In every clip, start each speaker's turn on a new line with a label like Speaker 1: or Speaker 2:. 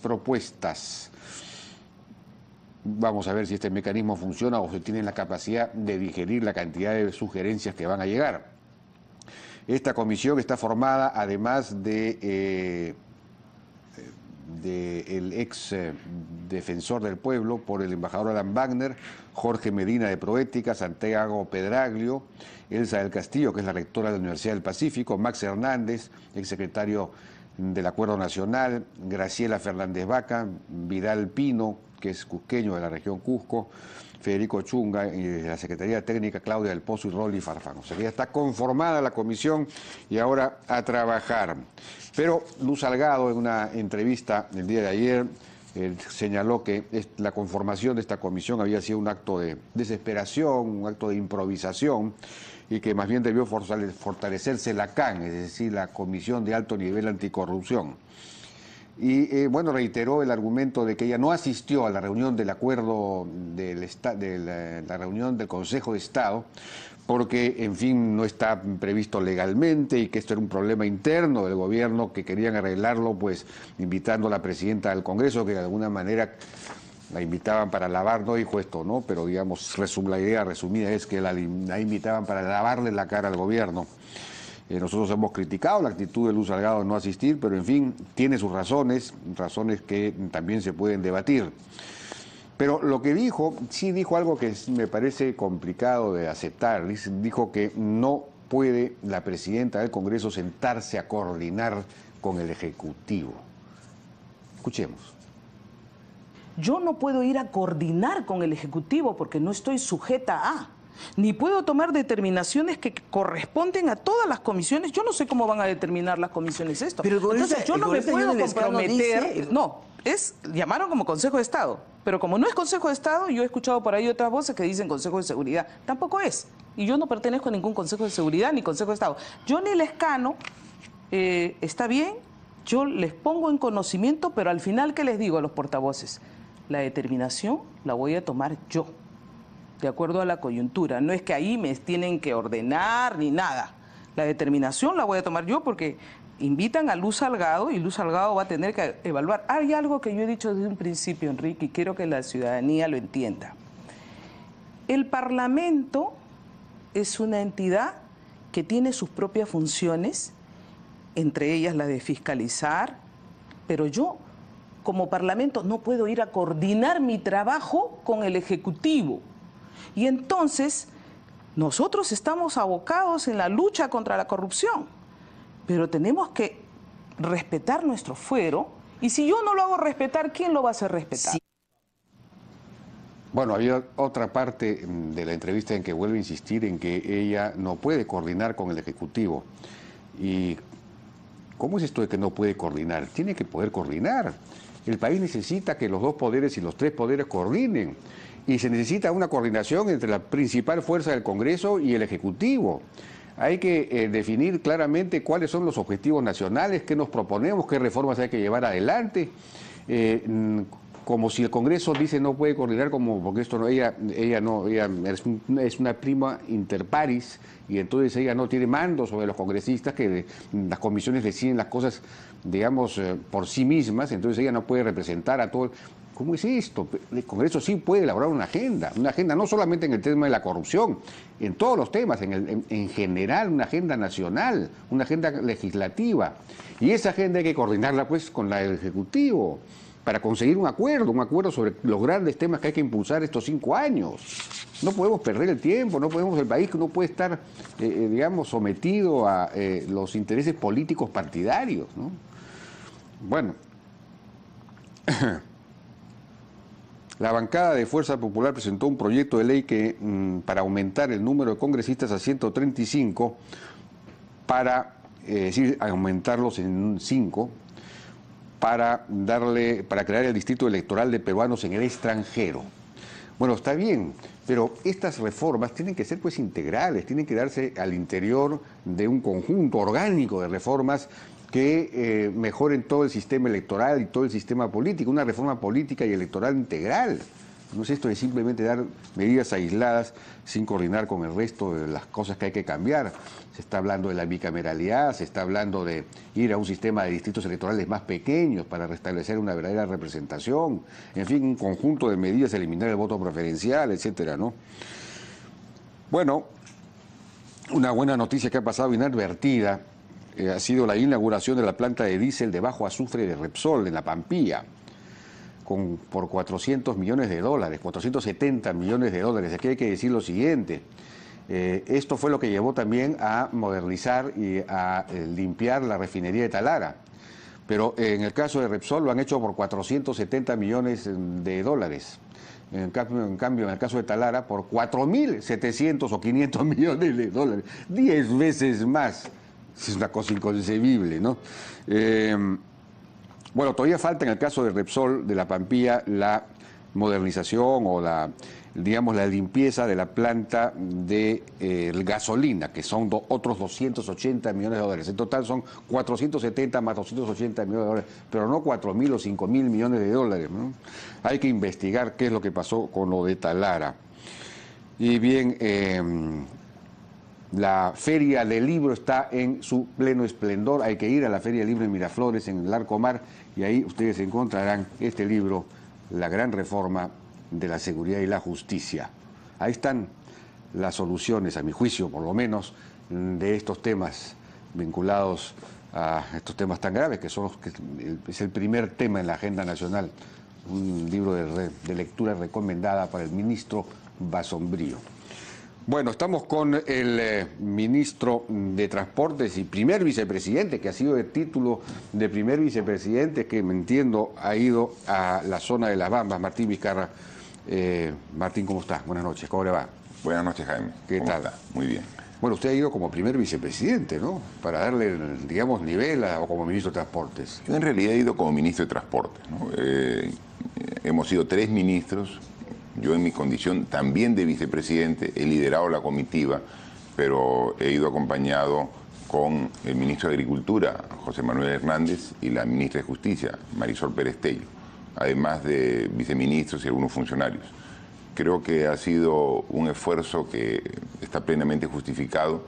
Speaker 1: propuestas. Vamos a ver si este mecanismo funciona o si tienen la capacidad de digerir la cantidad de sugerencias que van a llegar. Esta comisión está formada, además de el ex defensor del pueblo, por el embajador Alan Wagner, Jorge Medina de Proética, Santiago Pedraglio, Elsa del Castillo, que es la rectora de la Universidad del Pacífico, Max Hernández, ex secretario del Acuerdo Nacional, Graciela Fernández Vaca, Vidal Pino, que es cusqueño de la región Cusco, Federico Chunga, y de la Secretaría Técnica Claudia del Pozo y Rolly Farfán. O sea que ya está conformada la comisión y ahora a trabajar. Pero Luz Salgado, en una entrevista el día de ayer, señaló que la conformación de esta comisión había sido un acto de desesperación, un acto de improvisación, y que más bien debió fortalecerse la CAN, es decir, la Comisión de Alto Nivel Anticorrupción. Y bueno, reiteró el argumento de que ella no asistió a la reunión del acuerdo de la reunión del Consejo de Estado porque, en fin, no está previsto legalmente y que esto era un problema interno del gobierno que querían arreglarlo, pues invitando a la presidenta del Congreso, que de alguna manera la invitaban para lavar, no dijo esto, ¿no? Pero digamos, la idea resumida es que la invitaban para lavarle la cara al gobierno. Nosotros hemos criticado la actitud de Luz Salgado de no asistir, pero en fin, tiene sus razones que también se pueden debatir. Pero lo que dijo, sí dijo algo que me parece complicado de aceptar. Dijo que no puede la presidenta del Congreso sentarse a coordinar con el Ejecutivo. Escuchemos.
Speaker 2: Yo no puedo ir a coordinar con el Ejecutivo porque no estoy sujeta a... Ni puedo tomar determinaciones que corresponden a todas las comisiones. Yo no sé cómo van a determinar las comisiones esto.
Speaker 3: Pero
Speaker 2: entonces yo no me puedo comprometer. No, llamaron como Consejo de Estado. Pero como no es Consejo de Estado, yo he escuchado por ahí otras voces que dicen Consejo de Seguridad. Tampoco es. Y yo no pertenezco a ningún Consejo de Seguridad ni Consejo de Estado. Yo ni Lescano, está bien, yo les pongo en conocimiento, pero al final, ¿qué les digo a los portavoces? La determinación la voy a tomar yo, de acuerdo a la coyuntura. No es que ahí me tienen que ordenar ni nada. La determinación la voy a tomar yo porque invitan a Luz Salgado y Luz Salgado va a tener que evaluar. Hay algo que yo he dicho desde un principio, Enrique, y quiero que la ciudadanía lo entienda. El Parlamento es una entidad que tiene sus propias funciones, entre ellas la de fiscalizar, pero yo, como Parlamento, no puedo ir a coordinar mi trabajo con el Ejecutivo. Y entonces, nosotros estamos abocados en la lucha contra la corrupción, pero tenemos que respetar nuestro fuero, y si yo no lo hago respetar, ¿quién lo va a hacer respetar? Sí.
Speaker 1: Bueno, había otra parte de la entrevista en que vuelve a insistir en que ella no puede coordinar con el Ejecutivo. ¿Y cómo es esto de que no puede coordinar? Tiene que poder coordinar. El país necesita que los dos poderes y los tres poderes coordinen. Y se necesita una coordinación entre la principal fuerza del Congreso y el Ejecutivo. Hay que definir claramente cuáles son los objetivos nacionales, qué nos proponemos, qué reformas hay que llevar adelante. Como si el Congreso dice no puede coordinar, como porque esto no, ella es una prima inter pares, y entonces ella no tiene mando sobre los congresistas, que las comisiones deciden las cosas, digamos, por sí mismas, entonces ella no puede representar a todo. ¿Cómo es esto? El Congreso sí puede elaborar una agenda no solamente en el tema de la corrupción, en todos los temas, en general, una agenda nacional, una agenda legislativa. Y esa agenda hay que coordinarla pues con la del Ejecutivo para conseguir un acuerdo sobre los grandes temas que hay que impulsar estos 5 años. No podemos perder el tiempo, el país no puede estar, digamos, sometido a los intereses políticos partidarios, ¿no? Bueno. La bancada de Fuerza Popular presentó un proyecto de ley que para aumentar el número de congresistas a 135, para aumentarlos en 5, para crear el distrito electoral de peruanos en el extranjero. Bueno, está bien, pero estas reformas tienen que ser pues integrales, tienen que darse al interior de un conjunto orgánico de reformas que mejoren todo el sistema electoral y todo el sistema político, una reforma política y electoral integral. No es esto de simplemente dar medidas aisladas sin coordinar con el resto de las cosas que hay que cambiar. Se está hablando de la bicameralidad, se está hablando de ir a un sistema de distritos electorales más pequeños para restablecer una verdadera representación. En fin, un conjunto de medidas, eliminar el voto preferencial, etcétera, ¿no? Bueno, una buena noticia que ha pasado inadvertida ha sido la inauguración de la planta de diésel de bajo azufre de Repsol en La Pampilla, por 400 millones de dólares, 470 millones de dólares. Aquí hay que decir lo siguiente, esto fue lo que llevó también a modernizar y a limpiar la refinería de Talara, pero en el caso de Repsol lo han hecho por 470 millones de dólares. En cambio, en el caso de Talara, por 4.700 o 500 millones de dólares, 10 veces más. Es una cosa inconcebible, ¿no? Bueno, todavía falta en el caso de Repsol, de La Pampilla, la modernización o la limpieza de la planta de gasolina, que son otros 280 millones de dólares. En total son 470 más 280 millones de dólares, pero no 4.000 o 5.000 millones de dólares, ¿no? Hay que investigar qué es lo que pasó con lo de Talara. Y bien, la Feria del Libro está en su pleno esplendor. Hay que ir a la Feria del Libro en Miraflores, en el Larcomar, y ahí ustedes encontrarán este libro, La Gran Reforma de la Seguridad y la Justicia. Ahí están las soluciones, a mi juicio, por lo menos, de estos temas vinculados a estos temas tan graves, que son es el primer tema en la agenda nacional. Un libro de lectura recomendada para el ministro Basombrío. Bueno, estamos con el ministro de Transportes y primer vicepresidente, que ha sido de título de primer vicepresidente, que me entiendo ha ido a la zona de Las Bambas, Martín Vizcarra. Martín, ¿cómo está? Buenas noches, ¿cómo le va?
Speaker 3: Buenas noches, Jaime.
Speaker 1: ¿Qué tal?
Speaker 3: Está? Muy bien.
Speaker 1: Bueno, usted ha ido como primer vicepresidente, ¿no? Para darle, digamos, nivel o como ministro de Transportes.
Speaker 3: Yo en realidad he ido como ministro de Transportes, ¿no? Hemos sido 3 ministros. Yo en mi condición también de vicepresidente he liderado la comitiva, pero he ido acompañado con el ministro de Agricultura, José Manuel Hernández, y la ministra de Justicia, Marisol Pérez Tello, además de viceministros y algunos funcionarios. Creo que ha sido un esfuerzo que está plenamente justificado.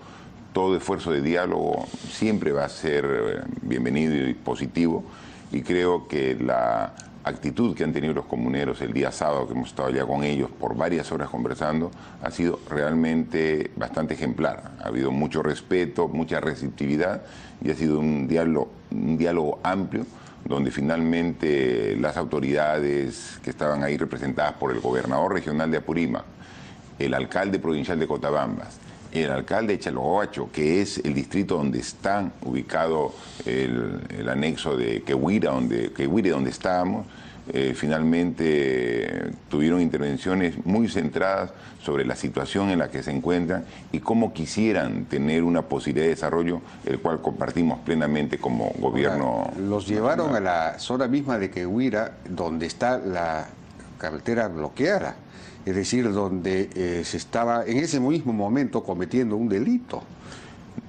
Speaker 3: Todo esfuerzo de diálogo siempre va a ser bienvenido y positivo, y creo que la actitud que han tenido los comuneros el día sábado, que hemos estado allá con ellos por varias horas conversando, ha sido realmente bastante ejemplar. Ha habido mucho respeto, mucha receptividad, y ha sido un diálogo amplio, donde finalmente las autoridades que estaban ahí representadas por el gobernador regional de Apurímac, el alcalde provincial de Cotabambas, el alcalde de Chalhuahuacho, que es el distrito donde está ubicado el anexo de Quehuire, donde estábamos, finalmente tuvieron intervenciones muy centradas sobre la situación en la que se encuentran y cómo quisieran tener una posibilidad de desarrollo, el cual compartimos plenamente como gobierno.
Speaker 1: Los llevaron a la zona misma de Quehuire, donde está la carretera bloqueada, es decir, donde se estaba en ese mismo momento cometiendo un delito.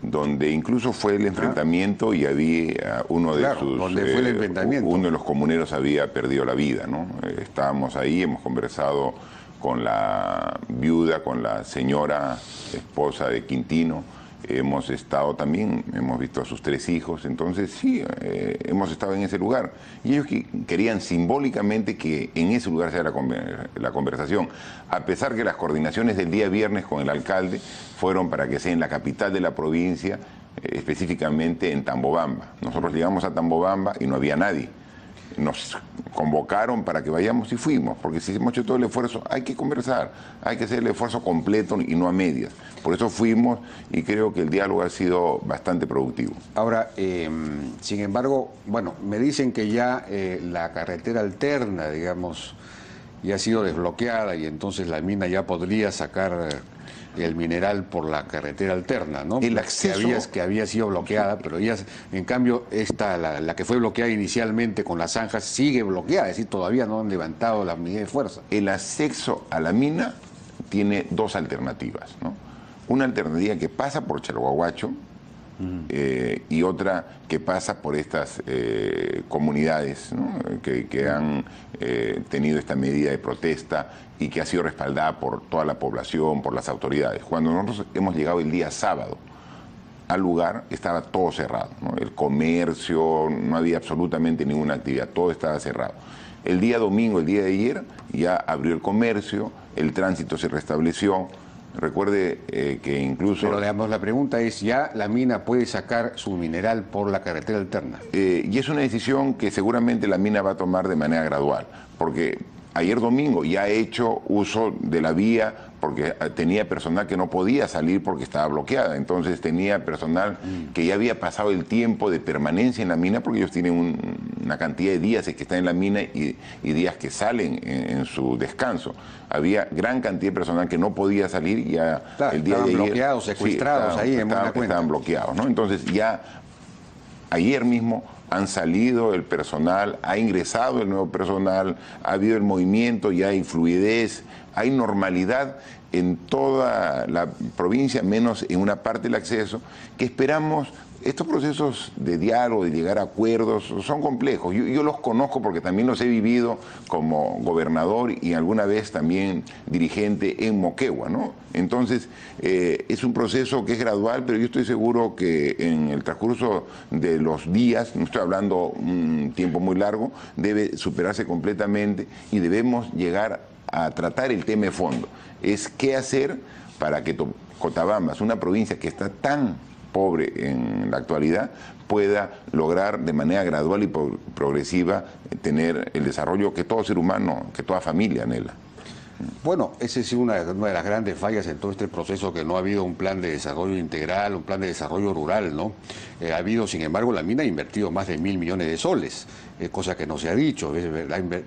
Speaker 3: Donde incluso fue el enfrentamiento y había uno de
Speaker 1: donde fue el enfrentamiento.
Speaker 3: Uno de los comuneros había perdido la vida, ¿no? Estábamos ahí, hemos conversado con la viuda, con la señora esposa de Quintino, hemos estado también, hemos visto a sus 3 hijos, entonces sí, hemos estado en ese lugar. Y ellos querían simbólicamente que en ese lugar sea la conversación, a pesar que las coordinaciones del día viernes con el alcalde fueron para que sea en la capital de la provincia, específicamente en Tambobamba. Nosotros llegamos a Tambobamba y no había nadie. Nos convocaron para que vayamos y fuimos, porque si hemos hecho todo el esfuerzo, hay que conversar, hay que hacer el esfuerzo completo y no a medias. Por eso fuimos y creo que el diálogo ha sido bastante productivo.
Speaker 1: Ahora, sin embargo, bueno, me dicen que ya la carretera alterna, digamos, ya ha sido desbloqueada y entonces la mina ya podría sacar el mineral por la carretera alterna, ¿no?
Speaker 3: El acceso
Speaker 1: que había sido bloqueada, pero ya, en cambio, la que fue bloqueada inicialmente con las zanjas sigue bloqueada, es decir, todavía no han levantado la medida de fuerza.
Speaker 3: El acceso a la mina tiene 2 alternativas, ¿no? Una alternativa que pasa por Chalhuahuacho, y otra que pasa por estas comunidades, ¿no? que han tenido esta medida de protesta y que ha sido respaldada por toda la población, por las autoridades. Cuando nosotros hemos llegado el día sábado al lugar, estaba todo cerrado, ¿no? El comercio, no había absolutamente ninguna actividad, todo estaba cerrado. El día domingo, el día de ayer, ya abrió el comercio, el tránsito se restableció. Recuerde que incluso...
Speaker 1: Pero digamos, la pregunta es, ¿ya la mina puede sacar su mineral por la carretera alterna?
Speaker 3: Y es una decisión que seguramente la mina va a tomar de manera gradual, porque ayer domingo ya ha hecho uso de la vía porque tenía personal que no podía salir porque estaba bloqueada. Entonces tenía personal que ya había pasado el tiempo de permanencia en la mina, porque ellos tienen una cantidad de días que están en la mina y días que salen en su descanso. Había gran cantidad de personal que no podía salir y ya el día de ayer...
Speaker 1: Estaban bloqueados, secuestrados, sí, ahí en buena cuenta.
Speaker 3: Estaban bloqueados, ¿no? Entonces ya ayer mismo han salido el personal, ha ingresado el nuevo personal, ha habido el movimiento, ya hay fluidez, hay normalidad en toda la provincia, menos en una parte del acceso, que esperamos. Estos procesos de diálogo, de llegar a acuerdos, son complejos. Yo los conozco porque también los he vivido como gobernador y alguna vez también dirigente en Moquegua, ¿no? Entonces, es un proceso que es gradual, pero yo estoy seguro que en el transcurso de los días, no estoy hablando un tiempo muy largo, debe superarse completamente y debemos llegar a tratar el tema de fondo. Es qué hacer para que Cotabambas, una provincia que está tan pobre en la actualidad, pueda lograr de manera gradual y progresiva tener el desarrollo que todo ser humano, que toda familia anhela.
Speaker 1: Bueno, esa es una de las grandes fallas en todo este proceso, que no ha habido un plan de desarrollo integral, un plan de desarrollo rural, ¿no? Ha habido, sin embargo, la mina ha invertido más de 1.000 millones de soles, cosa que no se ha dicho,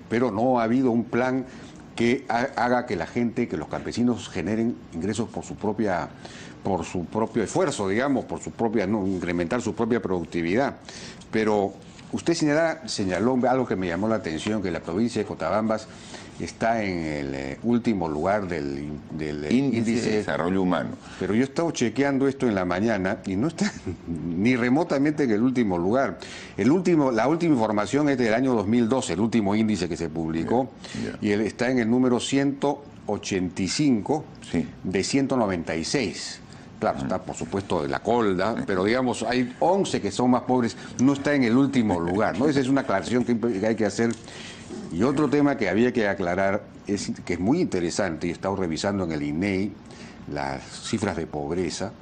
Speaker 1: pero no ha habido un plan que haga que la gente, que los campesinos generen ingresos por su propio esfuerzo, digamos, incrementar su propia productividad. Pero usted señaló algo que me llamó la atención, que la provincia de Cotabambas está en el último lugar del índice
Speaker 3: de desarrollo humano.
Speaker 1: Pero yo he estado chequeando esto en la mañana y no está ni remotamente en el último lugar. La última información es del año 2012, el último índice que se publicó, y él está en el número 185 de 196. Claro, está por supuesto de la colda, pero digamos, hay 11 que son más pobres, no está en el último lugar, ¿no? Esa es una aclaración que hay que hacer. Y otro tema que había que aclarar, que es muy interesante, y he estado revisando en el INEI las cifras de pobreza,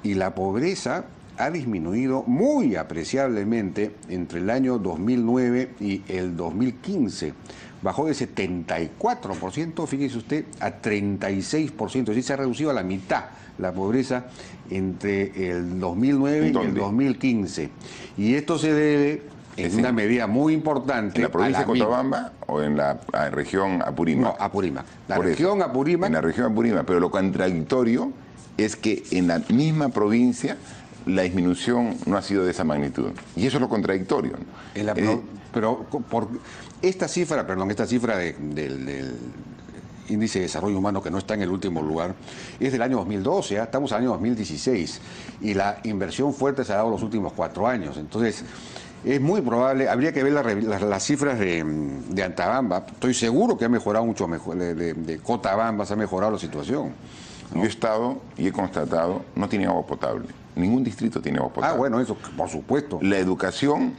Speaker 1: y la pobreza ha disminuido muy apreciablemente entre el año 2009 y el 2015. Bajó de 74%, fíjese usted, a 36%, es decir, se ha reducido a la mitad la pobreza entre el 2009 y el 2015. Y esto se debe, en una medida muy importante...
Speaker 3: ¿En la provincia de Cotabamba o en la región Apurímac?
Speaker 1: No, Apurímac. En la región Apurímac,
Speaker 3: pero lo contradictorio es que en la misma provincia la disminución no ha sido de esa magnitud. Y eso es lo contradictorio, ¿no?
Speaker 1: Pero por esta cifra del índice de desarrollo humano, que no está en el último lugar, es del año 2012, estamos en el año 2016, y la inversión fuerte se ha dado los últimos 4 años. Entonces, es muy probable, habría que ver las cifras de Antabamba. Estoy seguro que ha mejorado mucho, de Cotabamba se ha mejorado la situación, ¿no?
Speaker 3: Yo he estado y he constatado, no tiene agua potable. Ningún distrito tiene agua potable.
Speaker 1: Ah, bueno, eso, por supuesto.
Speaker 3: La educación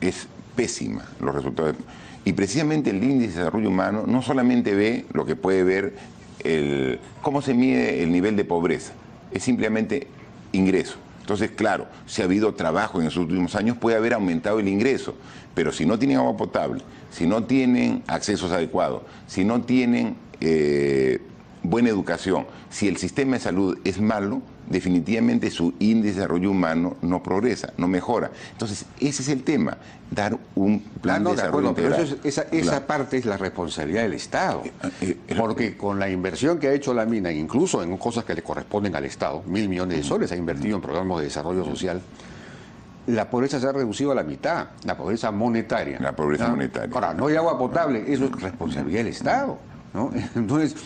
Speaker 3: es pésima, los resultados. Y precisamente el índice de desarrollo humano no solamente ve lo que puede ver cómo se mide el nivel de pobreza, es simplemente ingreso. Entonces, claro, si ha habido trabajo en los últimos años, puede haber aumentado el ingreso, pero si no tienen agua potable, si no tienen accesos adecuados, si no tienen buena educación, si el sistema de salud es malo, definitivamente su índice de desarrollo humano no progresa, no mejora. Entonces, ese es el tema, dar un plan de desarrollo integral.
Speaker 1: Pero esa parte es la responsabilidad del Estado, porque con la inversión que ha hecho la mina, incluso en cosas que le corresponden al Estado, 1.000 millones de soles ha invertido en programas de desarrollo social, la pobreza se ha reducido a la mitad, la pobreza monetaria.
Speaker 3: La pobreza monetaria.
Speaker 1: Ahora, no hay agua potable, eso es responsabilidad del Estado, ¿no? Entonces,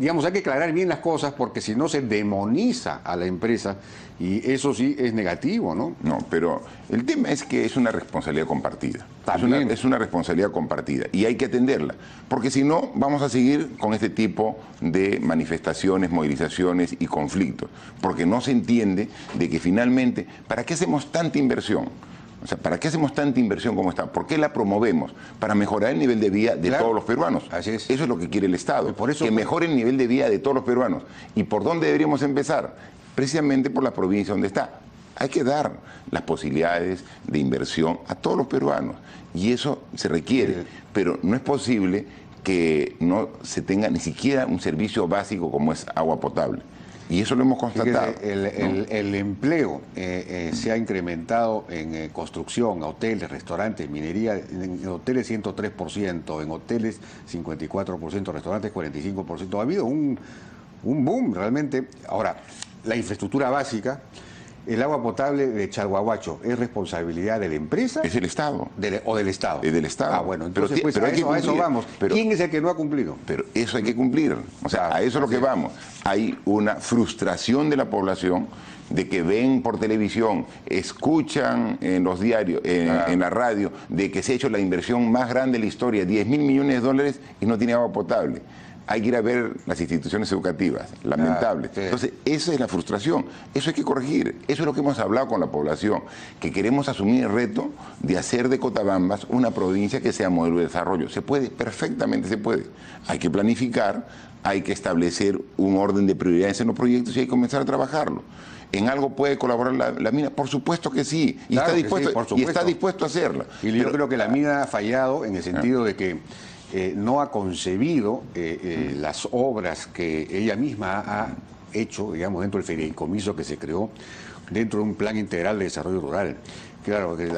Speaker 1: digamos, hay que aclarar bien las cosas porque si no se demoniza a la empresa y eso sí es negativo, ¿no?
Speaker 3: No, pero el tema es que es una responsabilidad compartida.
Speaker 1: También.
Speaker 3: Es una responsabilidad compartida y hay que atenderla, porque si no vamos a seguir con este tipo de manifestaciones, movilizaciones y conflictos, porque no se entiende de que finalmente, ¿para qué hacemos tanta inversión? O sea, ¿para qué hacemos tanta inversión como esta? ¿Por qué la promovemos? Para mejorar el nivel de vida de todos los peruanos.
Speaker 1: Así es.
Speaker 3: Eso es lo que quiere el Estado,
Speaker 1: Por eso,
Speaker 3: que mejore el nivel de vida de todos los peruanos. ¿Y por dónde deberíamos empezar? Precisamente por la provincia donde está. Hay que dar las posibilidades de inversión a todos los peruanos. Y eso se requiere. Pero no es posible que no se tenga ni siquiera un servicio básico como es agua potable. Y eso lo hemos constatado.
Speaker 1: El empleo se ha incrementado en construcción, hoteles, restaurantes, minería, en hoteles 103%, en hoteles 54%, restaurantes 45%. Ha habido un boom realmente. Ahora, la infraestructura básica, el agua potable de Chalhuahuacho, ¿es responsabilidad de la empresa?
Speaker 3: Es el Estado.
Speaker 1: ¿O del Estado?
Speaker 3: Es del Estado.
Speaker 1: Ah, bueno, entonces pero a eso vamos. ¿Quién es el que no ha cumplido?
Speaker 3: Pero eso hay que cumplir. O sea, a eso es lo que vamos. Hay una frustración de la población de que ven por televisión, escuchan en los diarios, en la radio, de que se ha hecho la inversión más grande de la historia, 10.000 millones de dólares y no tiene agua potable. Hay que ir a ver las instituciones educativas, lamentable.
Speaker 1: Sí.
Speaker 3: Entonces, esa es la frustración, eso hay que corregir, eso es lo que hemos hablado con la población, que queremos asumir el reto de hacer de Cotabambas una provincia que sea modelo de desarrollo. Se puede, perfectamente se puede. Hay que planificar, hay que establecer un orden de prioridades en los proyectos y hay que comenzar a trabajarlo. ¿En algo puede colaborar la mina? Por supuesto que sí, y,
Speaker 1: claro
Speaker 3: está dispuesto a hacerla.
Speaker 1: Y yo creo que la mina ha fallado en el sentido de que no ha concebido las obras que ella misma ha hecho, digamos, dentro del fideicomiso que se creó, dentro de un plan integral de desarrollo rural. Claro, que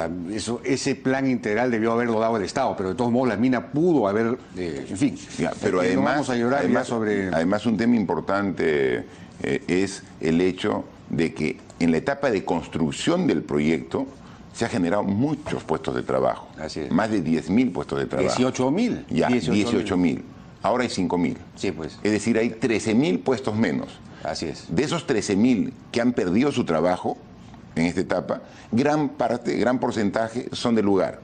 Speaker 1: ese plan integral debió haberlo dado el Estado, pero de todos modos la mina pudo haber, en fin.
Speaker 3: Ya, pero además,
Speaker 1: no vamos a llorar ya sobre...
Speaker 3: Además, un tema importante es el hecho de que en la etapa de construcción del proyecto se ha generado muchos puestos de trabajo.
Speaker 1: Así es.
Speaker 3: Más de 10.000 puestos de trabajo.
Speaker 1: 18.000.
Speaker 3: Ya, 18.000. Ahora hay 5.000.
Speaker 1: Sí, pues.
Speaker 3: Es decir, hay 13.000 puestos menos.
Speaker 1: Así es.
Speaker 3: De esos 13.000 que han perdido su trabajo en esta etapa, gran porcentaje son del lugar.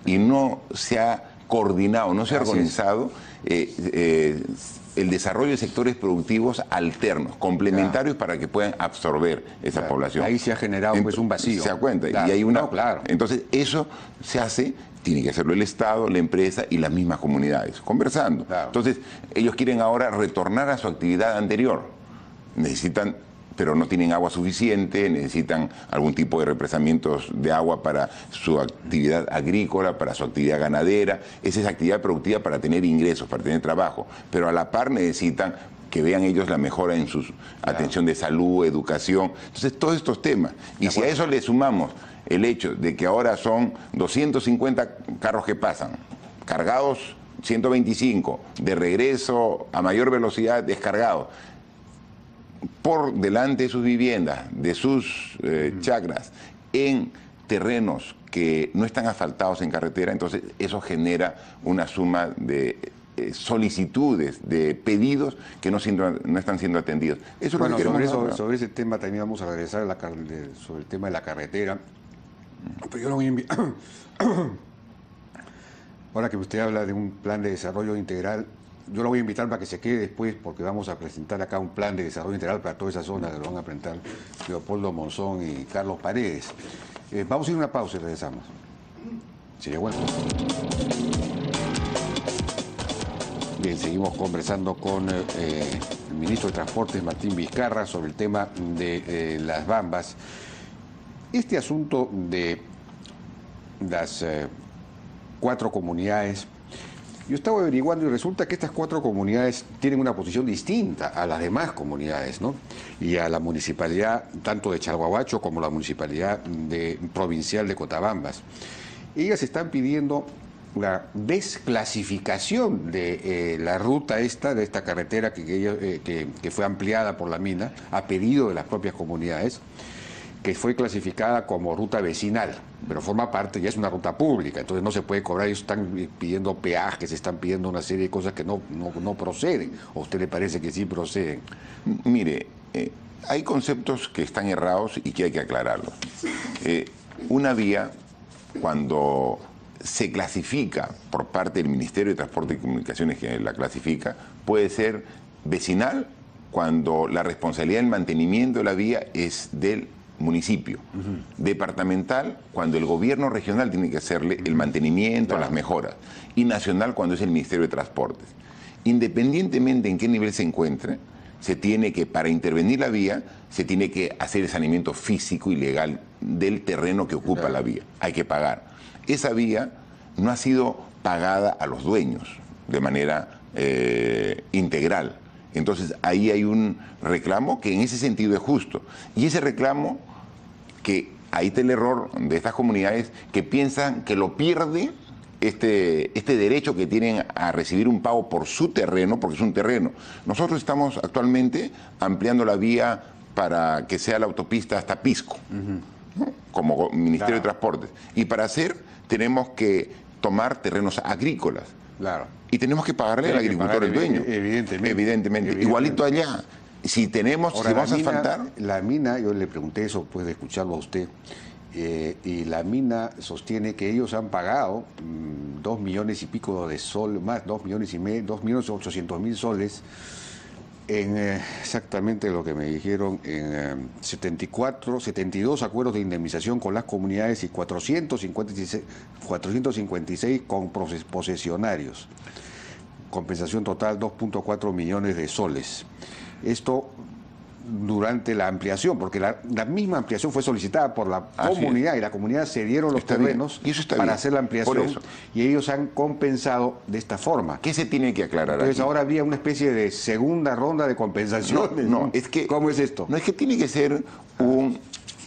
Speaker 3: Y no se ha coordinado, no se ha organizado el desarrollo de sectores productivos alternos, complementarios para que puedan absorber esa población.
Speaker 1: Ahí se ha generado pues un vacío.
Speaker 3: ¿Se da cuenta?
Speaker 1: Claro.
Speaker 3: Y hay una,
Speaker 1: claro.
Speaker 3: Entonces, eso se hace, tiene que hacerlo el Estado, la empresa y las mismas comunidades, conversando.
Speaker 1: Claro.
Speaker 3: Entonces, ellos quieren ahora retornar a su actividad anterior. Necesitan, pero no tienen agua suficiente, necesitan algún tipo de represamientos de agua para su actividad agrícola, para su actividad ganadera. Esa es actividad productiva para tener ingresos, para tener trabajo. Pero a la par necesitan que vean ellos la mejora en su atención de salud, educación. Entonces, todos estos temas. Y si a eso le sumamos el hecho de que ahora son 250 carros que pasan, cargados 125, de regreso a mayor velocidad descargados, por delante de sus viviendas, de sus chacras, en terrenos que no están asfaltados en carretera, entonces eso genera una suma de solicitudes, de pedidos que no están siendo atendidos. Eso es lo que queremos.
Speaker 1: Sobre ese tema también vamos a regresar sobre el tema de la carretera. Pero yo lo voy a invitar. Ahora que usted habla de un plan de desarrollo integral, yo lo voy a invitar para que se quede después, porque vamos a presentar acá un plan de desarrollo integral para toda esa zona que lo van a presentar Leopoldo Monzón y Carlos Paredes. Vamos a ir a una pausa y regresamos. Sería bueno. Bien, seguimos conversando con el ministro de Transportes, Martín Vizcarra, sobre el tema de las Bambas. Este asunto de las 4 comunidades, yo estaba averiguando y resulta que estas 4 comunidades tienen una posición distinta a las demás comunidades, ¿no? Y a la municipalidad, tanto de Chalhuahuacho como la municipalidad provincial de Cotabambas. Ellas están pidiendo la desclasificación de la ruta de esta carretera que fue ampliada por la mina, a pedido de las propias comunidades, que fue clasificada como ruta vecinal. pero forma parte, ya es una ruta pública, entonces no se puede cobrar. Ellos están pidiendo peajes, están pidiendo una serie de cosas que no proceden. ¿O a usted le parece que sí proceden?
Speaker 3: Mire, hay conceptos que están errados y que hay que aclararlos. Una vía, cuando se clasifica por parte del Ministerio de Transporte y Comunicaciones, que la clasifica, puede ser vecinal cuando la responsabilidad del mantenimiento de la vía es del municipio, departamental cuando el gobierno regional tiene que hacerle el mantenimiento, las mejoras, y nacional cuando es el Ministerio de Transportes. Independientemente en qué nivel se encuentre, se tiene que, para intervenir la vía, se tiene que hacer el saneamiento físico y legal del terreno que ocupa la vía. Hay que pagar. Esa vía no ha sido pagada a los dueños de manera integral. Entonces ahí hay un reclamo que en ese sentido es justo. Y ese reclamo, que ahí está el error de estas comunidades que piensan que lo pierde este derecho que tienen a recibir un pago por su terreno, porque es un terreno. Nosotros estamos actualmente ampliando la vía para que sea la autopista hasta Pisco, ¿no? Como Ministerio de Transportes. Y para hacer tenemos que tomar terrenos agrícolas.
Speaker 1: Claro.
Speaker 3: Y tenemos que pagarle al agricultor, el dueño. Evidentemente. Igualito allá. Si tenemos,
Speaker 1: ahora,
Speaker 3: si vamos a faltar...
Speaker 1: La mina, yo le pregunté eso después de escucharlo a usted, y la mina sostiene que ellos han pagado 2 millones y pico de sol, más 2 millones y medio, 2.800.000 soles, en exactamente lo que me dijeron, en 72 acuerdos de indemnización con las comunidades y 456 con posesionarios. Compensación total 2.4 millones de soles. Esto durante la ampliación, porque la misma ampliación fue solicitada por la comunidad, y la comunidad cedieron los terrenos para hacer la ampliación, y ellos han compensado de esta forma.
Speaker 3: ¿Qué se tiene que aclarar?
Speaker 1: Entonces ahora había una especie de segunda ronda de compensaciones.
Speaker 3: No, es que...
Speaker 1: ¿Cómo es esto?
Speaker 3: No, es que tiene que ser un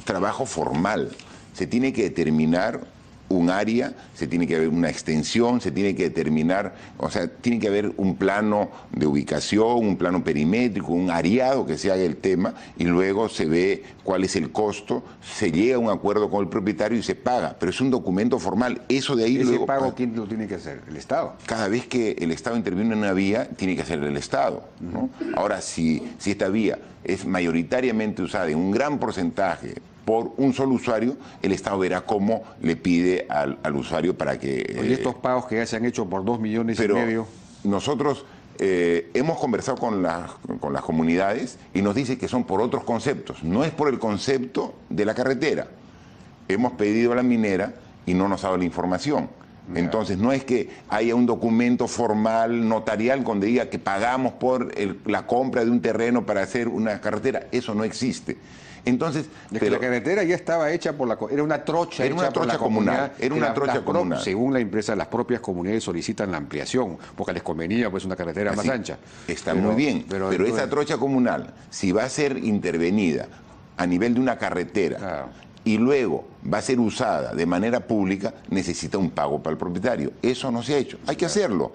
Speaker 3: trabajo formal. Se tiene que determinar un área, se tiene que haber una extensión, se tiene que determinar, o sea, tiene que haber un plano de ubicación, un plano perimétrico, un areado que se haga el tema, y luego se ve cuál es el costo, se llega a un acuerdo con el propietario y se paga, pero es un documento formal. Eso de ahí
Speaker 1: ¿Ese
Speaker 3: luego,
Speaker 1: pago quién lo tiene que hacer? ¿El Estado?
Speaker 3: Cada vez que el Estado interviene en una vía, tiene que hacer el Estado, ¿no? Ahora, si esta vía es mayoritariamente usada en un gran porcentaje por un solo usuario, el Estado verá cómo le pide al usuario para que...
Speaker 1: Oye, estos pagos que ya se han hecho por 2 millones y medio...
Speaker 3: Nosotros hemos conversado con las comunidades y nos dice que son por otros conceptos, no es por el concepto de la carretera. Hemos pedido a la minera y no nos ha dado la información. Entonces no es que haya un documento formal, notarial, donde diga que pagamos por la compra de un terreno para hacer una carretera. Eso no existe. Entonces,
Speaker 1: la carretera ya estaba hecha era una trocha
Speaker 3: comunal. Era una trocha comunal.
Speaker 1: Según la empresa, las propias comunidades solicitan la ampliación, porque les convenía pues una carretera más ancha.
Speaker 3: Está muy bien, pero esa trocha comunal, si va a ser intervenida a nivel de una carretera, y luego va a ser usada de manera pública, necesita un pago para el propietario. Eso no se ha hecho. Hay que hacerlo.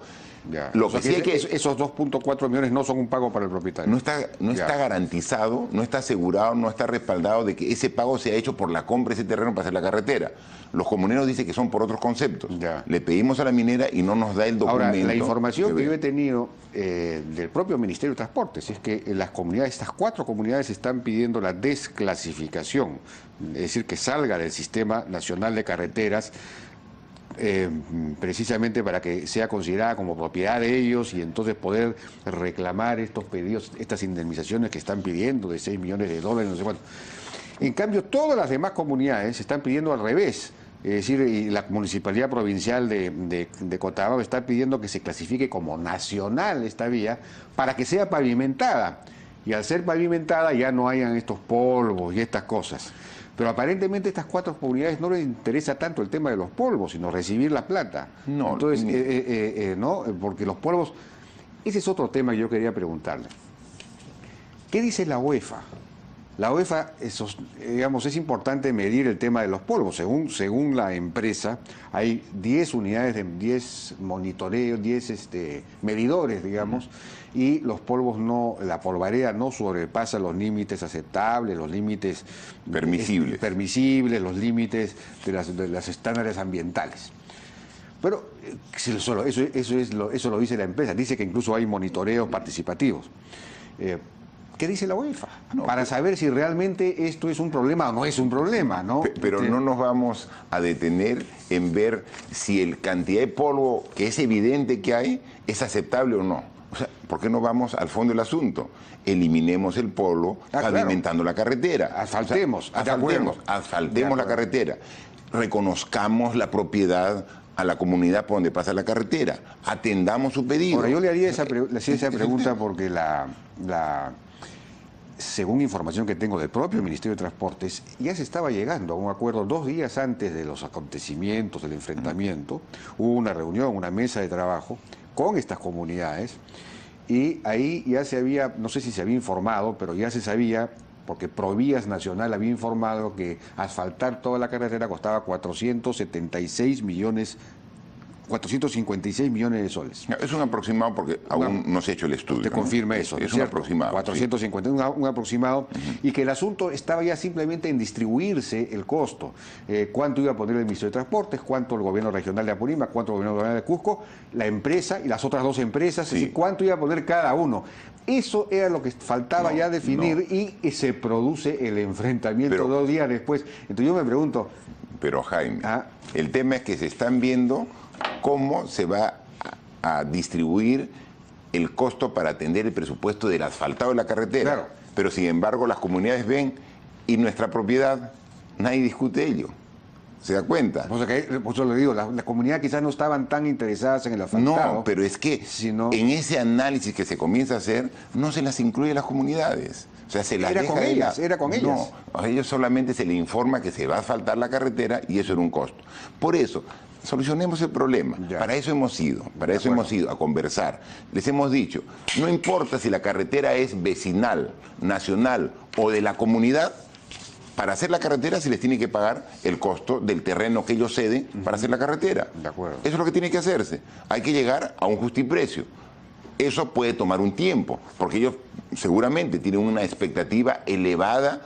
Speaker 1: Lo que sí es que esos 2.4 millones no son un pago para el propietario.
Speaker 3: No está garantizado, no está asegurado, no está respaldado de que ese pago sea hecho por la compra de ese terreno para hacer la carretera. Los comuneros dicen que son por otros conceptos. Le pedimos a la minera y no nos da el documento.
Speaker 1: Ahora, la información que yo he tenido del propio Ministerio de Transportes es que las comunidades, estas 4 comunidades, están pidiendo la desclasificación, es decir, que salga del Sistema Nacional de Carreteras, precisamente para que sea considerada como propiedad de ellos y entonces poder reclamar estos pedidos, estas indemnizaciones que están pidiendo de 6 millones de dólares, no sé cuánto. En cambio, todas las demás comunidades están pidiendo al revés. Es decir, y la Municipalidad Provincial de Cotabamba está pidiendo que se clasifique como nacional esta vía para que sea pavimentada. Y al ser pavimentada ya no hayan estos polvos y estas cosas. Pero aparentemente a estas 4 comunidades no les interesa tanto el tema de los polvos, sino recibir la plata.
Speaker 3: No,
Speaker 1: entonces, no, porque los polvos... Ese es otro tema que yo quería preguntarle. ¿Qué dice la UEFA La UEFA, digamos, es importante medir el tema de los polvos. Según la empresa, hay 10 unidades, 10 monitoreos, 10 medidores, digamos, y los polvos la polvareda no sobrepasa los límites aceptables, los límites permisibles, los límites de las estándares ambientales. Pero eso lo dice la empresa, dice que incluso hay monitoreos participativos. ¿Qué dice la UEFA? Para saber si realmente esto es un problema o no es un problema, ¿no?
Speaker 3: Pero no nos vamos a detener en ver si la cantidad de polvo que es evidente que hay es aceptable o no. O sea, ¿por qué no vamos al fondo del asunto? Eliminemos el polvo pavimentando la carretera.
Speaker 1: Asfaltemos
Speaker 3: la carretera. Reconozcamos la propiedad a la comunidad por donde pasa la carretera. Atendamos su pedido.
Speaker 1: Ahora, yo le haría esa pregunta porque según información que tengo del propio Ministerio de Transportes, ya se estaba llegando a un acuerdo 2 días antes de los acontecimientos, del enfrentamiento. Hubo una reunión, una mesa de trabajo con estas comunidades y ahí ya se había, no sé si se había informado, pero ya se sabía, porque Provías Nacional había informado que asfaltar toda la carretera costaba 456 millones 456 millones de soles.
Speaker 3: Es un aproximado porque aún no se ha hecho el estudio.
Speaker 1: Te confirma eso.
Speaker 3: Es un aproximado.
Speaker 1: 450, sí. un aproximado. Y que el asunto estaba ya simplemente en distribuirse el costo. Cuánto iba a poner el Ministerio de Transportes, cuánto el gobierno regional de Apurímac, cuánto el gobierno regional de Cusco, la empresa y las otras 2 empresas, es decir, cuánto iba a poner cada uno. Eso era lo que faltaba ya definir y se produce el enfrentamiento 2 días después. Entonces yo me pregunto...
Speaker 3: Pero Jaime, el tema es que se están viendo cómo se va a distribuir el costo para atender el presupuesto del asfaltado de la carretera.
Speaker 1: Claro.
Speaker 3: Pero sin embargo las comunidades ven y nuestra propiedad, nadie discute ello. ¿Se da cuenta?
Speaker 1: Por eso le digo, la comunidad quizás no estaban tan interesadas en el asfaltado.
Speaker 3: No, pero es que en ese análisis que se comienza a hacer, no se las incluye a las comunidades. O sea, se las
Speaker 1: era con ellas.
Speaker 3: No, a ellos solamente se les informa que se va a asfaltar la carretera y eso era un costo. Por eso, solucionemos el problema. Ya. Para eso hemos ido a conversar. Les hemos dicho, no importa si la carretera es vecinal, nacional o de la comunidad, para hacer la carretera se les tiene que pagar el costo del terreno que ellos ceden para hacer la carretera.
Speaker 1: De acuerdo.
Speaker 3: Eso es lo que tiene que hacerse. Hay que llegar a un justiprecio. Eso puede tomar un tiempo, porque ellos seguramente tienen una expectativa elevada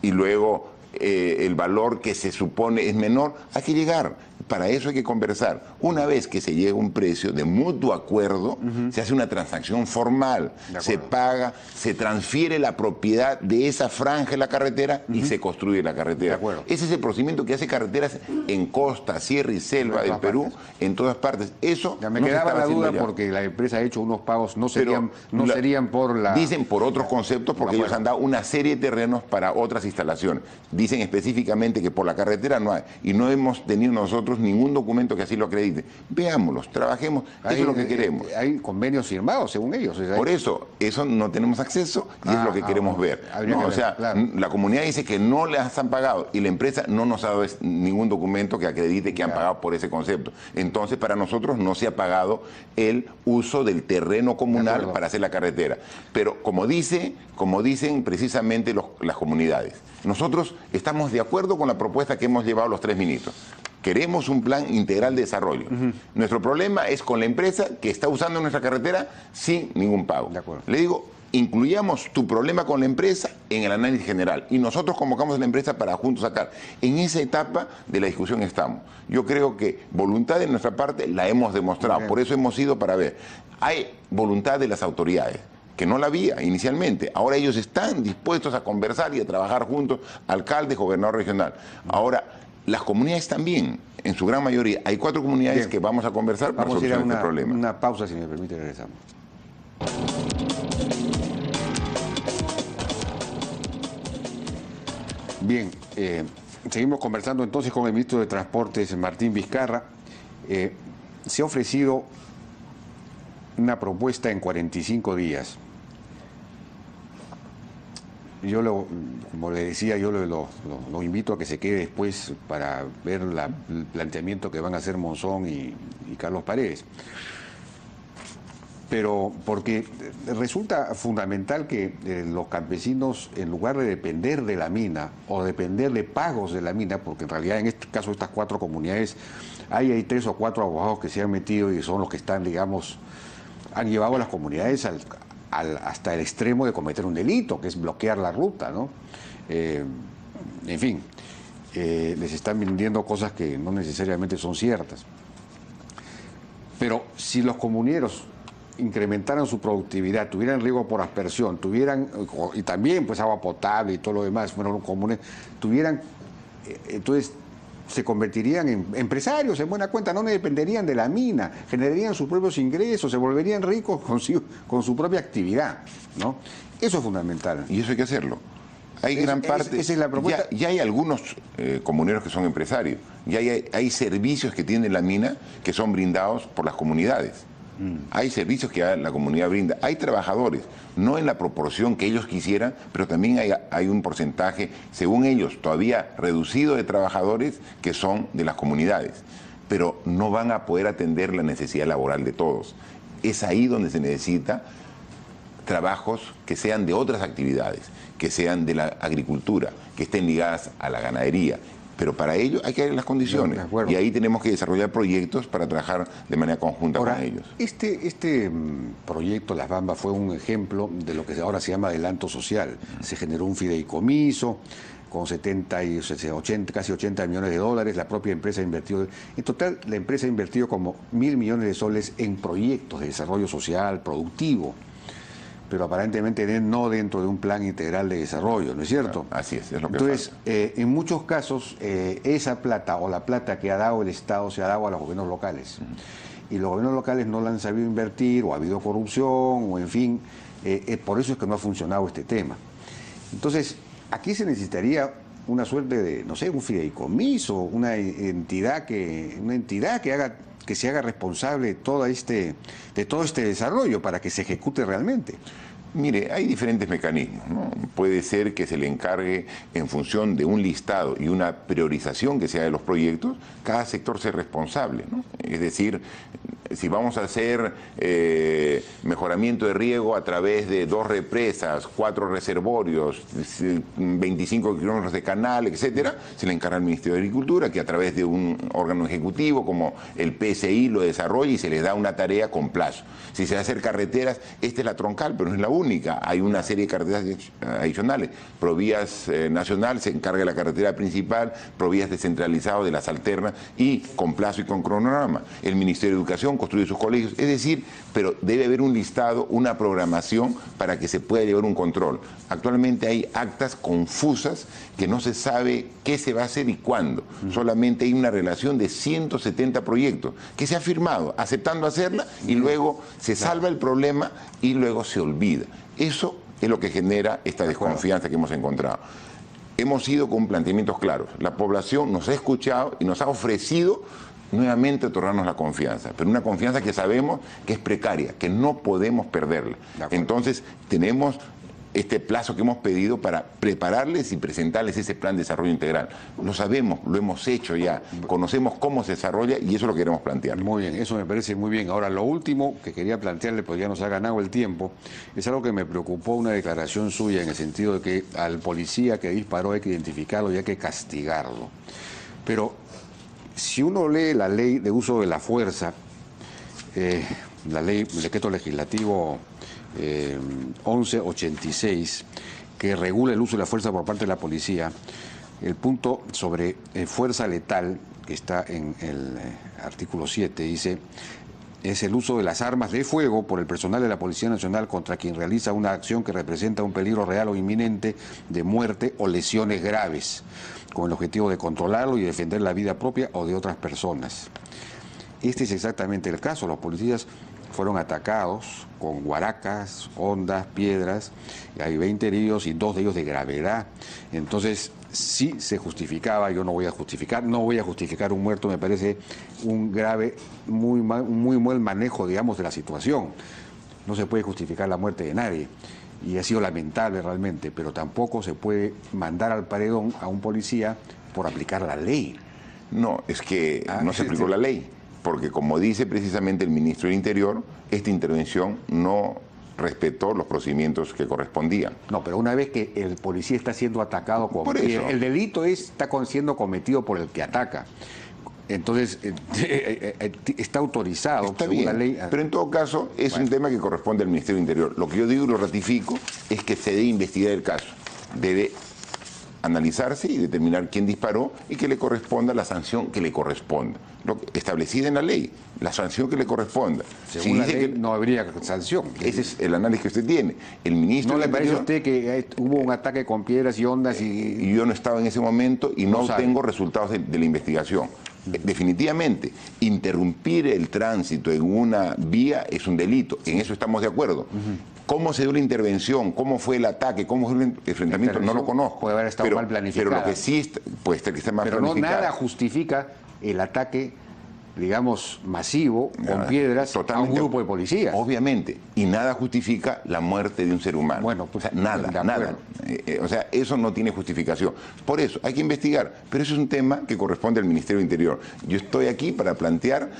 Speaker 3: y luego el valor que se supone es menor. Hay que llegar. Para eso hay que conversar. Una vez que se llega a un precio de mutuo acuerdo, se hace una transacción formal, se paga, se transfiere la propiedad de esa franja de la carretera y se construye la carretera. Ese es el procedimiento que hace carreteras en costa, sierra y selva del Perú, en todas partes. Eso
Speaker 1: ya me quedaba la duda porque la empresa ha hecho unos pagos, no serían por la...
Speaker 3: Dicen por otros conceptos porque ellos han dado una serie de terrenos para otras instalaciones. Dicen específicamente que por la carretera no hay y no hemos tenido nosotros ningún documento que así lo acredite. Veámoslos, trabajemos, eso es lo que queremos.
Speaker 1: Hay convenios firmados, según ellos.
Speaker 3: Por eso no tenemos acceso y es lo que queremos ver. O sea, la comunidad dice que no les han pagado y la empresa no nos ha dado ningún documento que acredite que han pagado por ese concepto. Entonces, para nosotros no se ha pagado el uso del terreno comunal para hacer la carretera. Pero como dicen precisamente las comunidades, nosotros estamos de acuerdo con la propuesta que hemos llevado los 3 ministros. Queremos un plan integral de desarrollo. Nuestro problema es con la empresa que está usando nuestra carretera sin ningún pago. Le digo, incluyamos tu problema con la empresa en el análisis general y nosotros convocamos a la empresa para juntos sacar. En esa etapa de la discusión estamos. Yo creo que voluntad de nuestra parte la hemos demostrado. Por eso hemos ido para ver. Hay voluntad de las autoridades, que no la había inicialmente. Ahora ellos están dispuestos a conversar y a trabajar juntos, alcalde, gobernador regional. Ahora, las comunidades también, en su gran mayoría. Hay 4 comunidades que vamos a conversar para solucionar este problema.
Speaker 1: Una pausa, si me permite, regresamos. Bien, seguimos conversando entonces con el ministro de Transportes, Martín Vizcarra. Se ha ofrecido una propuesta en 45 días. Yo, como le decía, yo lo invito a que se quede después para ver el planteamiento que van a hacer Monzón y Carlos Paredes. pero porque resulta fundamental que los campesinos, en lugar de depender de la mina o depender de pagos de la mina, porque en realidad en este caso estas 4 comunidades, hay 3 o 4 abogados que se han metido y son los que están, digamos, han llevado a las comunidades hasta el extremo de cometer un delito, que es bloquear la ruta, ¿no? En fin, les están vendiendo cosas que no necesariamente son ciertas. Pero si los comuneros incrementaran su productividad, tuvieran riego por aspersión, y también pues agua potable y todo lo demás, bueno, los comunes tuvieran, entonces se convertirían en empresarios en buena cuenta, no dependerían de la mina, generarían sus propios ingresos, se volverían ricos con su propia actividad, ¿no? Eso es fundamental.
Speaker 3: Y eso hay que hacerlo. Hay gran parte.
Speaker 1: Esa es la propuesta.
Speaker 3: Ya hay algunos comuneros que son empresarios. Ya hay servicios que tiene la mina que son brindados por las comunidades. Hay servicios que la comunidad brinda. Hay trabajadores, no en la proporción que ellos quisieran, pero también hay un porcentaje, según ellos, todavía reducido de trabajadores que son de las comunidades. Pero no van a poder atender la necesidad laboral de todos. Es ahí donde se necesita trabajos que sean de otras actividades, que sean de la agricultura, que estén ligadas a la ganadería. Pero para ello hay que dar las condiciones. Y ahí tenemos que desarrollar proyectos para trabajar de manera conjunta con ellos.
Speaker 1: Este proyecto Las Bambas fue un ejemplo de lo que ahora se llama adelanto social. Se generó un fideicomiso con 70 y 80, casi 80 millones de dólares. La propia empresa ha invertido, en total la empresa ha invertido como 1.000 millones de soles en proyectos de desarrollo social, productivo, pero aparentemente no dentro de un plan integral de desarrollo, ¿no es cierto?
Speaker 3: Así es lo que
Speaker 1: Entonces,
Speaker 3: falta.
Speaker 1: En muchos casos, esa plata o la plata que ha dado el Estado se ha dado a los gobiernos locales. Y los gobiernos locales no la han sabido invertir, o ha habido corrupción, o en fin, por eso es que no ha funcionado este tema. Entonces, aquí se necesitaría una suerte de, no sé, un fideicomiso, una entidad que haga, que se haga responsable de todo este desarrollo para que se ejecute realmente.
Speaker 3: Mire, hay diferentes mecanismos, ¿no? Puede ser que se le encargue en función de un listado y una priorización que sea de los proyectos, cada sector sea responsable, ¿no? Es decir, si vamos a hacer mejoramiento de riego a través de 2 represas, 4 reservorios, 25 kilómetros de canal, etcétera, se le encarga al Ministerio de Agricultura, que a través de un órgano ejecutivo como el PSI lo desarrolla y se les da una tarea con plazo. Si se va a hacer carreteras, esta es la troncal, pero no es la única. Hay una serie de carreteras adicionales. Provías Nacional se encarga de la carretera principal, Provías descentralizado de las alternas y con plazo y con cronograma. El Ministerio de Educación construye sus colegios, es decir, pero debe haber un listado, una programación para que se pueda llevar un control. Actualmente hay actas confusas que no se sabe qué se va a hacer y cuándo. Solamente hay una relación de 170 proyectos que se ha firmado aceptando hacerla y luego se salva el problema y luego se olvida. Eso es lo que genera esta desconfianza que hemos encontrado. Hemos ido con planteamientos claros. La población nos ha escuchado y nos ha ofrecido nuevamente otorgarnos la confianza, pero una confianza que sabemos que es precaria, que no podemos perderla. Entonces tenemos este plazo que hemos pedido para prepararles y presentarles ese plan de desarrollo integral. Lo sabemos, lo hemos hecho ya, conocemos cómo se desarrolla y eso lo queremos plantear.
Speaker 1: Muy bien, eso me parece muy bien. Ahora, lo último que quería plantearle, porque ya nos ha ganado el tiempo, es algo que me preocupó, una declaración suya en el sentido de que al policía que disparó hay que identificarlo y hay que castigarlo. Pero si uno lee la ley de uso de la fuerza, la ley, el decreto legislativo 1186, que regula el uso de la fuerza por parte de la policía, el punto sobre fuerza letal, que está en el artículo 7, dice: es el uso de las armas de fuego por el personal de la Policía Nacional contra quien realiza una acción que representa un peligro real o inminente de muerte o lesiones graves, con el objetivo de controlarlo y defender la vida propia o de otras personas. Este es exactamente el caso. Los policías fueron atacados con guaracas, hondas, piedras, y hay 20 heridos y 2 de ellos de gravedad. Entonces, sí se justificaba, yo no voy a justificar un muerto, me parece un grave, muy mal manejo, digamos, de la situación. No se puede justificar la muerte de nadie, y ha sido lamentable realmente, pero tampoco se puede mandar al paredón a un policía por aplicar la ley.
Speaker 3: No, es que no se aplicó la ley. porque como dice precisamente el ministro del Interior, esta intervención no respetó los procedimientos que correspondían.
Speaker 1: No, pero una vez que el policía está siendo atacado,
Speaker 3: Por eso.
Speaker 1: el delito está siendo cometido por el que ataca. Entonces, está autorizado,
Speaker 3: Está
Speaker 1: según
Speaker 3: bien,
Speaker 1: la ley.
Speaker 3: pero en todo caso es un tema que corresponde al Ministerio del Interior. Lo que yo digo y lo ratifico es que se debe investigar el caso. Debe analizarse y determinar quién disparó y que le corresponda la sanción que le corresponda. Establecida en la ley, la sanción que le corresponda.
Speaker 1: Según la ley, no habría sanción.
Speaker 3: Ese es el análisis que usted tiene. El ministro
Speaker 1: ¿No le
Speaker 3: del
Speaker 1: parece a
Speaker 3: Interior,
Speaker 1: usted que hubo un ataque con piedras y ondas
Speaker 3: y yo no estaba en ese momento y no tengo resultados de la investigación? Definitivamente, interrumpir el tránsito en una vía es un delito, en eso estamos de acuerdo. ¿Cómo se dio la intervención? ¿Cómo fue el ataque? ¿Cómo fue el enfrentamiento? No lo conozco.
Speaker 1: Puede haber estado mal planificado.
Speaker 3: Pero lo que sí puede estar que esté mal planificado.
Speaker 1: Pero no nada justifica el ataque, digamos, masivo, con piedras, a un grupo de policías.
Speaker 3: Obviamente. Y nada justifica la muerte de un ser humano.
Speaker 1: Bueno, pues,
Speaker 3: o sea, nada. O sea, eso no tiene justificación. Por eso, hay que investigar. Pero eso es un tema que corresponde al Ministerio del Interior. Yo estoy aquí para plantear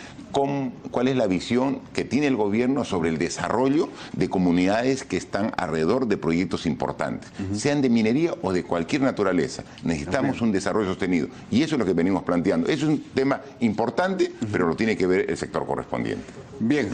Speaker 3: cuál es la visión que tiene el gobierno sobre el desarrollo de comunidades que están alrededor de proyectos importantes, sean de minería o de cualquier naturaleza. Necesitamos un desarrollo sostenido. Y eso es lo que venimos planteando. Eso es un tema importante, pero lo tiene que ver el sector correspondiente.
Speaker 1: Bien,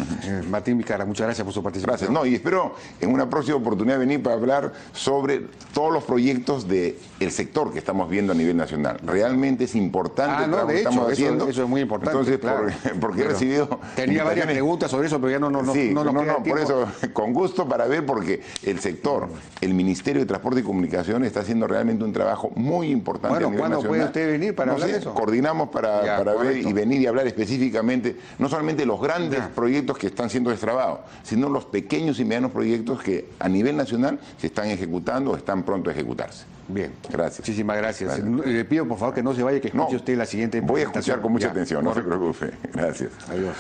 Speaker 1: Martín Vizcarra, muchas gracias por su participación.
Speaker 3: Gracias. No, y espero en una próxima oportunidad venir para hablar sobre todos los proyectos del sector que estamos viendo a nivel nacional. Realmente es importante el trabajo que estamos haciendo.
Speaker 1: Eso es muy importante.
Speaker 3: Entonces,
Speaker 1: claro.
Speaker 3: porque he recibido...
Speaker 1: Tenía varias preguntas sobre eso, pero ya no nos queda
Speaker 3: por eso, con gusto para ver, porque el sector, el Ministerio de Transporte y Comunicaciones está haciendo realmente un trabajo muy importante a nivel
Speaker 1: ¿cuándo
Speaker 3: nacional.
Speaker 1: puede usted venir para hablar de eso?
Speaker 3: Coordinamos para ver y venir y hablar específicamente, no solamente los grandes proyectos que están siendo destrabados, sino los pequeños y medianos proyectos que a nivel nacional se están ejecutando o están pronto a ejecutarse.
Speaker 1: Bien.
Speaker 3: Gracias.
Speaker 1: Muchísimas gracias. Le pido por favor que no se vaya, que escuche usted la siguiente
Speaker 3: Voy a escuchar con mucha atención, no se
Speaker 1: correcto.
Speaker 3: preocupe. Gracias.
Speaker 1: Adiós.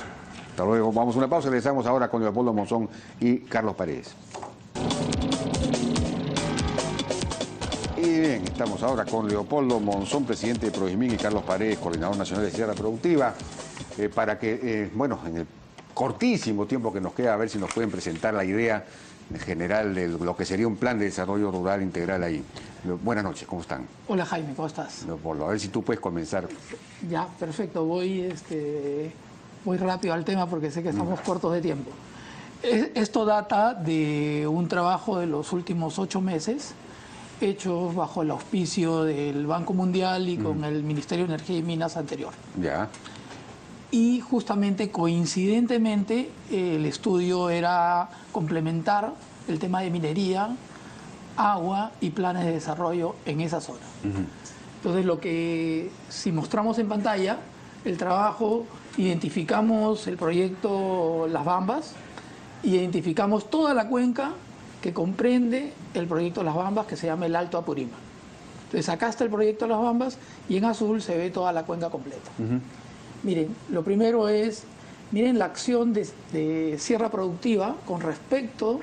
Speaker 1: Hasta luego. Vamos a una pausa. Regresamos ahora con Leopoldo Monzón y Carlos Paredes. Y bien, estamos ahora con Leopoldo Monzón, presidente de Provismin, y Carlos Paredes, coordinador nacional de Sierra Productiva, para que, bueno, en el cortísimo tiempo que nos queda, a ver si nos pueden presentar la idea general de lo que sería un plan de desarrollo rural integral ahí. Buenas noches, ¿cómo están?
Speaker 4: Hola Jaime, ¿cómo estás?
Speaker 1: Leopoldo, a ver si tú puedes comenzar.
Speaker 4: Ya, perfecto, voy rápido al tema porque sé que estamos cortos de tiempo. Esto data de un trabajo de los últimos 8 meses, hechos bajo el auspicio del Banco Mundial y con el Ministerio de Energía y Minas anterior.
Speaker 1: Ya.
Speaker 4: Y justamente, coincidentemente, el estudio era complementar el tema de minería, agua y planes de desarrollo en esa zona. Entonces, si mostramos en pantalla el trabajo, identificamos el proyecto Las Bambas, identificamos toda la cuenca que comprende el proyecto Las Bambas, que se llama el Alto Apurímac. Entonces, acá está el proyecto Las Bambas y en azul se ve toda la cuenca completa. Miren, lo primero es, miren la acción de Sierra Productiva con respecto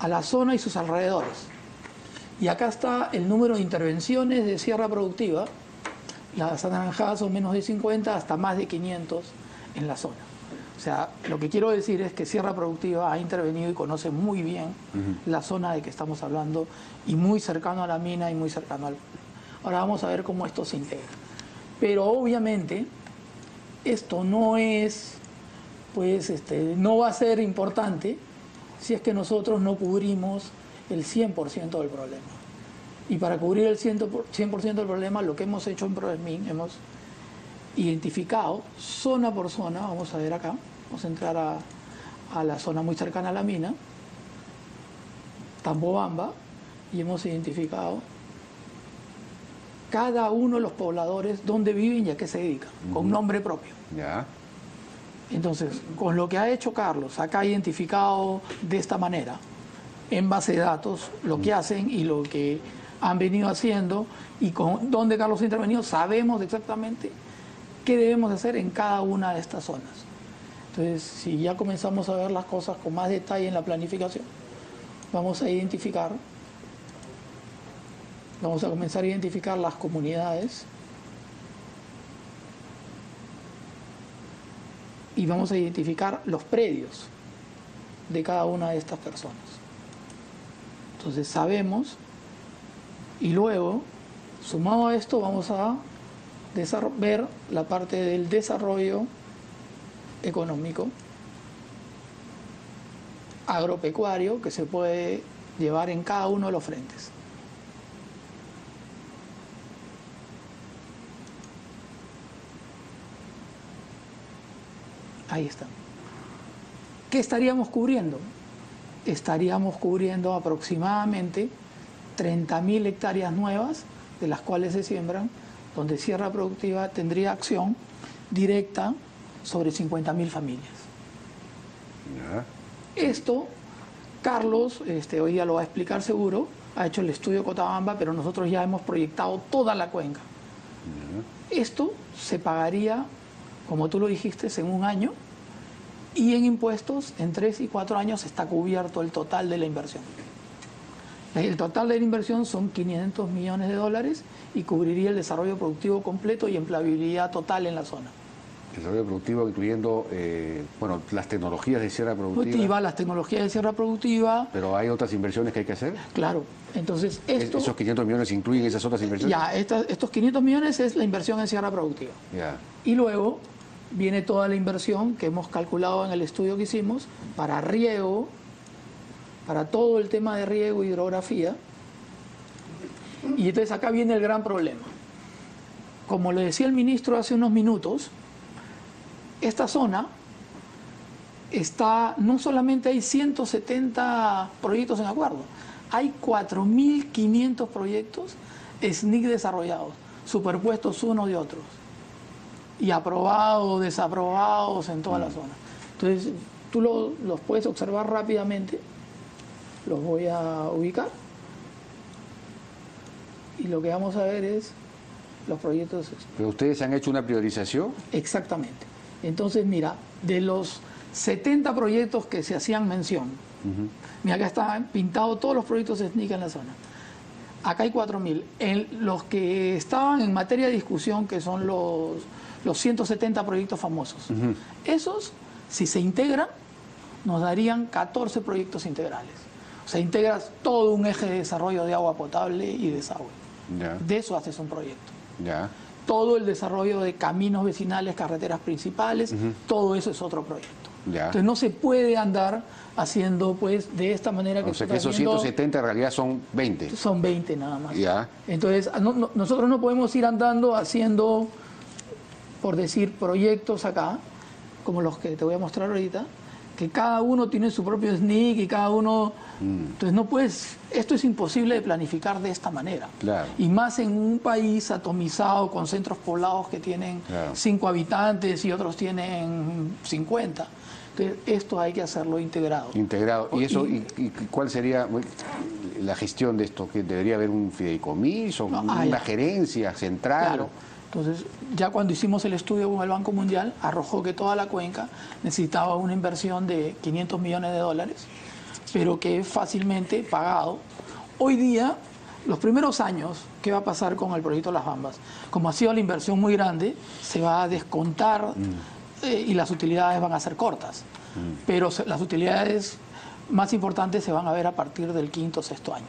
Speaker 4: a la zona y sus alrededores. Y acá está el número de intervenciones de Sierra Productiva. Las anaranjadas son menos de 50 hasta más de 500 en la zona. O sea, lo que quiero decir es que Sierra Productiva ha intervenido y conoce muy bien la zona de que estamos hablando, y muy cercano a la mina y muy cercano al... Ahora vamos a ver cómo esto se integra. Pero obviamente esto no es, no va a ser importante si es que nosotros no cubrimos el 100% del problema. Y para cubrir el 100% del problema, lo que hemos hecho en Provismin, hemos identificado zona por zona. Vamos a ver acá, vamos a entrar a la zona muy cercana a la mina, Tambobamba, y hemos identificado cada uno de los pobladores, dónde viven y a qué se dedican, con nombre propio.
Speaker 1: Ya.
Speaker 4: Entonces, con lo que ha hecho Carlos, acá ha identificado de esta manera, en base de datos, lo que hacen y lo que han venido haciendo, y con dónde Carlos ha intervenido, sabemos exactamente qué debemos hacer en cada una de estas zonas. Entonces, si ya comenzamos a ver las cosas con más detalle en la planificación, vamos a comenzar a identificar las comunidades y vamos a identificar los predios de cada una de estas personas. Entonces sabemos, y luego, sumado a esto, vamos a ver la parte del desarrollo económico, agropecuario, que se puede llevar en cada uno de los frentes. Ahí está. ¿Qué estaríamos cubriendo? Estaríamos cubriendo aproximadamente 30.000 hectáreas nuevas, de las cuales se siembran, donde Sierra Productiva tendría acción directa sobre 50.000 familias. Esto, Carlos, hoy día lo va a explicar seguro, ha hecho el estudio Cotabamba, pero nosotros ya hemos proyectado toda la cuenca. Esto se pagaría, como tú lo dijiste, en un año, y en impuestos en 3 y 4 años está cubierto el total de la inversión. El total de la inversión son 500 millones de dólares y cubriría el desarrollo productivo completo y empleabilidad total en la zona.
Speaker 1: Desarrollo productivo incluyendo las tecnologías de Sierra Productiva.
Speaker 4: Las tecnologías de Sierra Productiva.
Speaker 1: Pero hay otras inversiones que hay que hacer.
Speaker 4: Claro. Entonces,
Speaker 1: ¿esos 500 millones incluyen esas otras inversiones?
Speaker 4: Ya, estos 500 millones es la inversión en Sierra Productiva.
Speaker 1: Ya.
Speaker 4: Y luego viene toda la inversión que hemos calculado en el estudio que hicimos para riego, para todo el tema de riego y hidrografía. Y entonces acá viene el gran problema. Como le decía el ministro hace unos minutos, esta zona está, no solamente hay 170 proyectos en acuerdo, hay 4.500 proyectos SNIC desarrollados, superpuestos unos de otros, y aprobados, desaprobados en toda la zona. Entonces, tú los puedes observar rápidamente, los voy a ubicar, y lo que vamos a ver es los proyectos.
Speaker 1: ¿Pero ustedes han hecho una priorización?
Speaker 4: Exactamente. Entonces, mira, de los 70 proyectos que se hacían mención, mira, acá están pintados todos los proyectos SNIC en la zona. Acá hay 4.000. Los que estaban en materia de discusión, que son los 170 proyectos famosos, esos, si se integran, nos darían 14 proyectos integrales. O sea, integras todo un eje de desarrollo de agua potable y desagüe.
Speaker 1: Ya.
Speaker 4: De eso haces un proyecto.
Speaker 1: Ya.
Speaker 4: Todo el desarrollo de caminos vecinales, carreteras principales, todo eso es otro proyecto.
Speaker 1: Ya.
Speaker 4: Entonces no se puede andar haciendo pues de esta manera que
Speaker 1: o sea que esos 170 en realidad son 20.
Speaker 4: Son 20 nada más.
Speaker 1: Ya.
Speaker 4: Entonces nosotros no podemos ir andando haciendo, por decir, proyectos acá, como los que te voy a mostrar ahorita, que cada uno tiene su propio SNIC y cada uno... Entonces no puedes... Esto es imposible de planificar de esta manera.
Speaker 1: Claro.
Speaker 4: Y más en un país atomizado con centros poblados que tienen 5 habitantes y otros tienen 50. Entonces esto hay que hacerlo integrado.
Speaker 1: Integrado. ¿Y eso y cuál sería la gestión de esto? ¿Que debería haber un fideicomiso, una gerencia central?
Speaker 4: Claro. Entonces, ya cuando hicimos el estudio con el Banco Mundial, arrojó que toda la cuenca necesitaba una inversión de 500 millones de dólares, pero que es fácilmente pagado. Hoy día, los primeros años, ¿qué va a pasar con el proyecto Las Bambas? Como ha sido la inversión muy grande, se va a descontar y las utilidades van a ser cortas. Pero las utilidades más importantes se van a ver a partir del 5º o 6º año.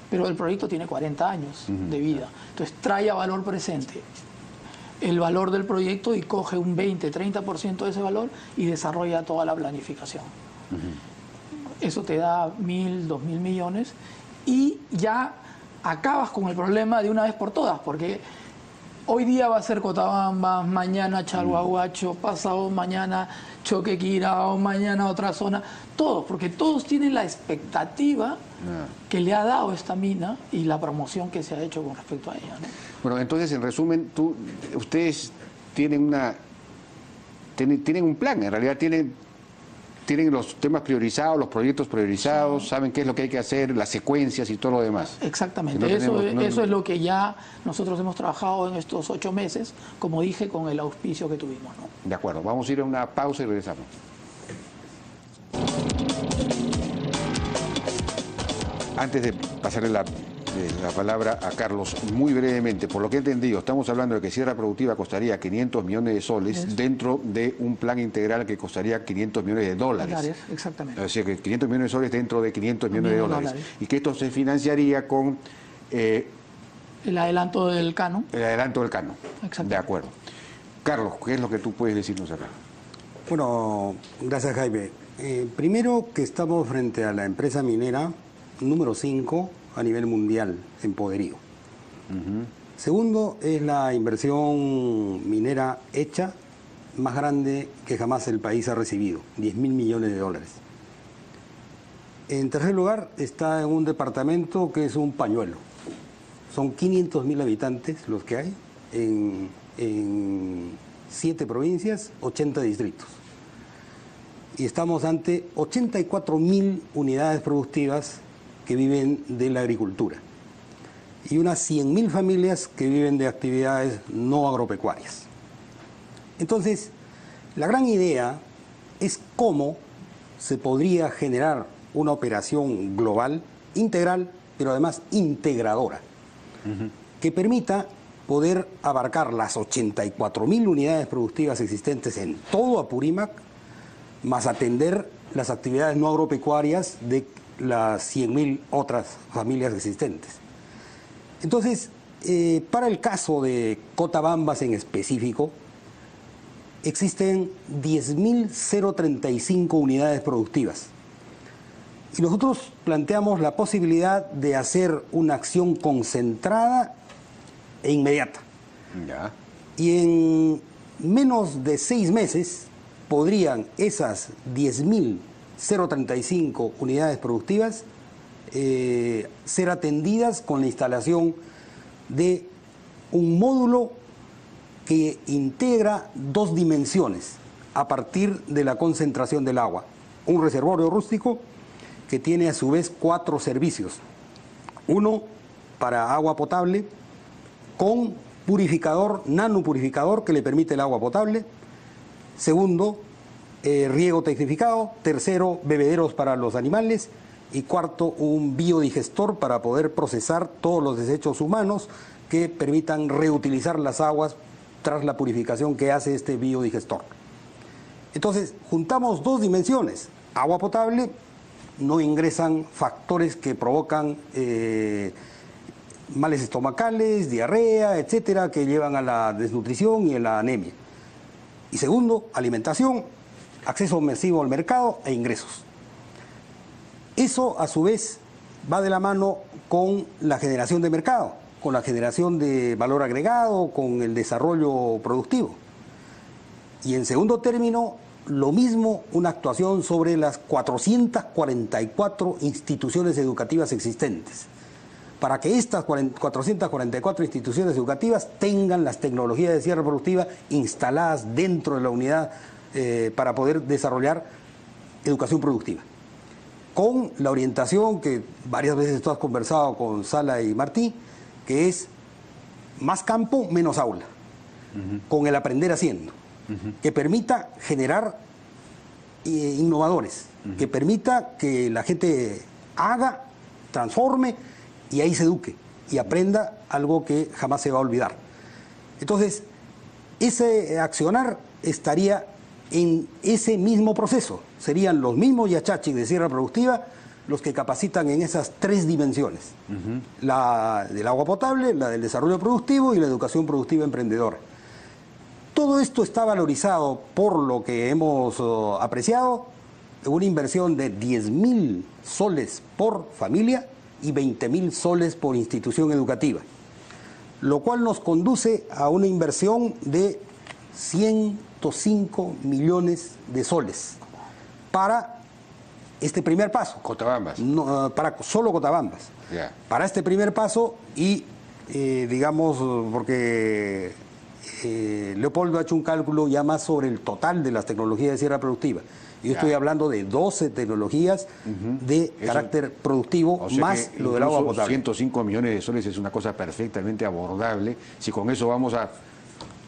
Speaker 4: Pero el proyecto tiene 40 años de vida. Entonces, trae a valor presente el valor del proyecto y coge un 20-30% de ese valor y desarrolla toda la planificación. Eso te da 1.000, 2.000 millones y ya acabas con el problema de una vez por todas, porque hoy día va a ser Cotabamba, mañana Chalhuahuacho, pasado mañana Choquequirao, mañana otra zona, todos, porque todos tienen la expectativa que le ha dado esta mina y la promoción que se ha hecho con respecto a ella, ¿no?
Speaker 1: Bueno, entonces, en resumen, ustedes tienen tienen un plan, en realidad tienen los temas priorizados, los proyectos priorizados, saben qué es lo que hay que hacer, las secuencias y todo lo demás.
Speaker 4: Exactamente, eso es lo que ya nosotros hemos trabajado en estos 8 meses, como dije, con el auspicio que tuvimos, ¿no?
Speaker 1: De acuerdo, vamos a ir a una pausa y regresamos. Antes de pasarle la la palabra a Carlos muy brevemente. Por lo que he entendido, estamos hablando de que Sierra Productiva costaría 500 millones de soles dentro de un plan integral que costaría 500 millones de dólares.
Speaker 4: Exactamente.
Speaker 1: O sea que 500 millones de soles dentro de 500 millones de dólares. Y que esto se financiaría con...
Speaker 4: el adelanto del canon.
Speaker 1: El adelanto del canon.
Speaker 4: Exacto.
Speaker 1: De acuerdo. Carlos, ¿qué es lo que tú puedes decirnos acá?
Speaker 5: Bueno, gracias, Jaime. Primero, que estamos frente a la empresa minera número 5 a nivel mundial en poderío. Segundo, es la inversión minera hecha más grande que jamás el país ha recibido, 10.000 millones de dólares. En tercer lugar, está en un departamento que es un pañuelo. Son 500.000 habitantes los que hay en 7 provincias, 80 distritos. Y estamos ante 84.000 unidades productivas que viven de la agricultura y unas 100.000 familias que viven de actividades no agropecuarias. Entonces, la gran idea es cómo se podría generar una operación global, integral, pero además integradora, que permita poder abarcar las 84.000 unidades productivas existentes en todo Apurímac, más atender las actividades no agropecuarias de las 100.000 otras familias existentes. Entonces, para el caso de Cotabambas en específico, existen 10.035 unidades productivas. Y nosotros planteamos la posibilidad de hacer una acción concentrada e inmediata.
Speaker 1: Ya.
Speaker 5: Y en menos de 6 meses podrían esas 10.035 unidades productivas ser atendidas con la instalación de un módulo que integra 2 dimensiones a partir de la concentración del agua. Un reservorio rústico que tiene a su vez 4 servicios. Uno para agua potable con purificador, nanopurificador que le permite el agua potable. Segundo, riego tecnificado. Tercero, bebederos para los animales. Y cuarto, un biodigestor para poder procesar todos los desechos humanos que permitan reutilizar las aguas tras la purificación que hace este biodigestor. Entonces, juntamos 2 dimensiones. Agua potable, no ingresan factores que provocan males estomacales, diarrea, etcétera, que llevan a la desnutrición y a la anemia. Y segundo, alimentación, acceso masivo al mercado e ingresos. Eso, a su vez, va de la mano con la generación de mercado, con la generación de valor agregado, con el desarrollo productivo. Y en segundo término, lo mismo, una actuación sobre las 444 instituciones educativas existentes, para que estas 444 instituciones educativas tengan las tecnologías de cierre productiva instaladas dentro de la unidad para poder desarrollar educación productiva. Con la orientación que varias veces tú has conversado con Sala y Martí, que es más campo, menos aula, con el aprender haciendo, que permita generar innovadores, que permita que la gente haga, transforme y ahí se eduque y aprenda algo que jamás se va a olvidar. Entonces, ese accionar estaría en ese mismo proceso. Serían los mismos yachachis de sierra productiva los que capacitan en esas 3 dimensiones. La del agua potable, la del desarrollo productivo y la educación productiva emprendedora. Todo esto está valorizado por lo que hemos apreciado en una inversión de 10.000 soles por familia y 20.000 soles por institución educativa, lo cual nos conduce a una inversión de 105 millones de soles para este primer paso.
Speaker 1: Cotabambas.
Speaker 5: No, para solo Cotabambas.
Speaker 1: Yeah.
Speaker 5: Para este primer paso y, digamos, porque Leopoldo ha hecho un cálculo ya más sobre el total de las tecnologías de sierra productiva. Yo estoy hablando de 12 tecnologías de carácter productivo,
Speaker 1: o sea,
Speaker 5: más lo del agua potable.
Speaker 1: 105 millones de soles es una cosa perfectamente abordable. Si con eso vamos a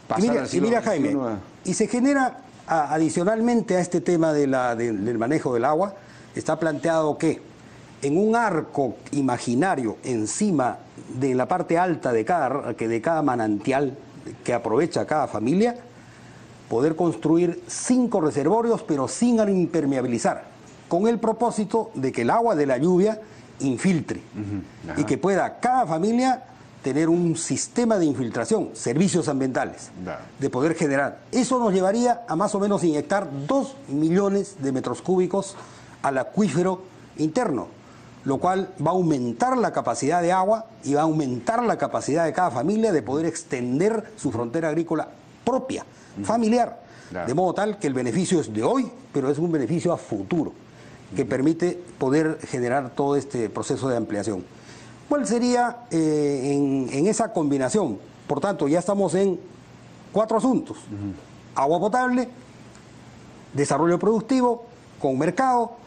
Speaker 1: pasar al siglo
Speaker 5: y mira, Jaime, y se genera adicionalmente a este tema del manejo del agua, está planteado que en un arco imaginario encima de la parte alta de cada manantial que aprovecha cada familia, poder construir 5 reservorios, pero sin impermeabilizar, con el propósito de que el agua de la lluvia infiltre y que pueda cada familia tener un sistema de infiltración, servicios ambientales, de poder generar. Eso nos llevaría a más o menos inyectar 2 millones de metros cúbicos al acuífero interno, lo cual va a aumentar la capacidad de agua y va a aumentar la capacidad de cada familia de poder extender su frontera agrícola propia, familiar, de modo tal que el beneficio es de hoy, pero es un beneficio a futuro, que permite poder generar todo este proceso de ampliación. ¿Cuál sería en esa combinación? Por tanto, ya estamos en 4 asuntos. Agua potable, desarrollo productivo, con mercado,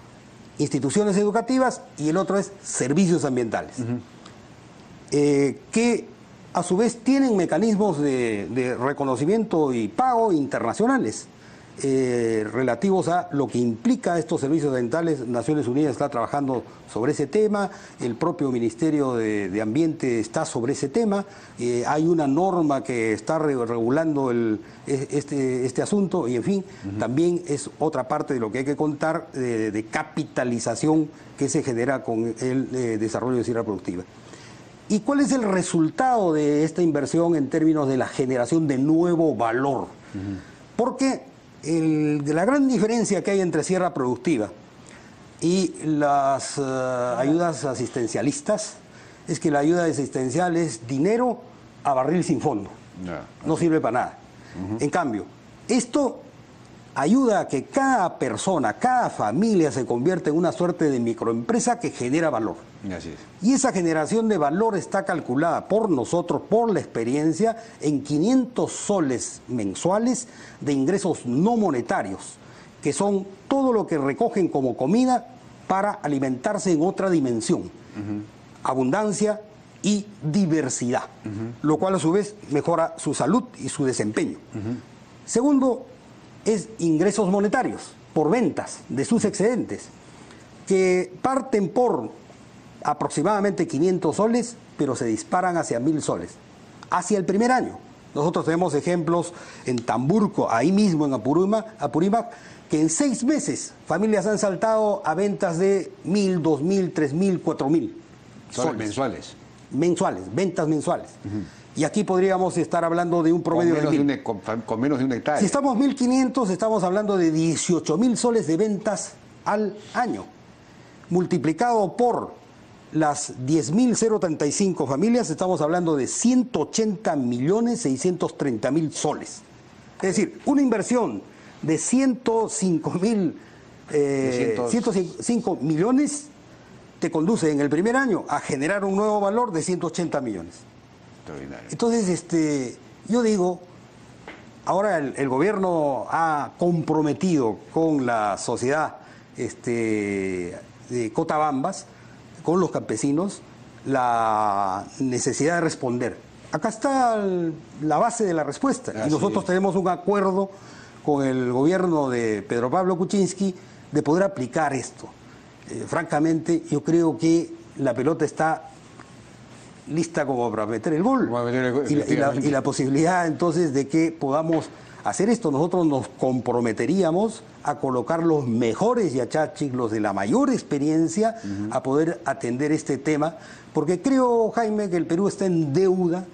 Speaker 5: instituciones educativas, y el otro es servicios ambientales, que a su vez tienen mecanismos de reconocimiento y pago internacionales relativos a lo que implica estos servicios ambientales. Naciones Unidas está trabajando sobre ese tema, el propio Ministerio de Ambiente está sobre ese tema, hay una norma que está regulando este asunto, y en fin, también es otra parte de lo que hay que contar de capitalización que se genera con el desarrollo de sierra productiva. ¿Y cuál es el resultado de esta inversión en términos de la generación de nuevo valor? Porque la gran diferencia que hay entre sierra productiva y las ayudas asistencialistas es que la ayuda asistencial es dinero a barril sin fondo. No sirve para nada. En cambio, esto ayuda a que cada persona, cada familia se convierta en una suerte de microempresa que genera valor.
Speaker 1: Así es.
Speaker 5: Y esa generación de valor está calculada por nosotros, por la experiencia, en 500 soles mensuales de ingresos no monetarios, que son todo lo que recogen como comida para alimentarse en otra dimensión. Abundancia y diversidad, lo cual a su vez mejora su salud y su desempeño. Segundo, es ingresos monetarios por ventas de sus excedentes, que parten por aproximadamente 500 soles, pero se disparan hacia 1000 soles, hacia el primer año. Nosotros tenemos ejemplos en Tamburco, ahí mismo en Apurímac, que en 6 meses familias han saltado a ventas de 1000, 2000, 3000, 4000 soles.
Speaker 1: Mensuales.
Speaker 5: Mensuales, ventas mensuales. Y aquí podríamos estar hablando de un promedio de 1000.
Speaker 1: Con menos de una hectárea.
Speaker 5: Si estamos 1500, estamos hablando de 18.000 soles de ventas al año. Multiplicado por las 10.035 familias, estamos hablando de 180.630.000 soles. Es decir, una inversión de 105 millones te conduce en el primer año a generar un nuevo valor de 180 millones.
Speaker 1: Extraordinario.
Speaker 5: Entonces, yo digo, ahora el gobierno ha comprometido con la sociedad de Cotabambas, con los campesinos, la necesidad de responder. Acá está la base de la respuesta. Y nosotros tenemos un acuerdo con el gobierno de Pedro Pablo Kuczynski de poder aplicar esto. Francamente, yo creo que la pelota está lista como para meter el gol. Y la posibilidad entonces de que podamos hacer esto, nosotros nos comprometeríamos a colocar los mejores yachachis, los de la mayor experiencia, a poder atender este tema, porque creo, Jaime, que el Perú está en deuda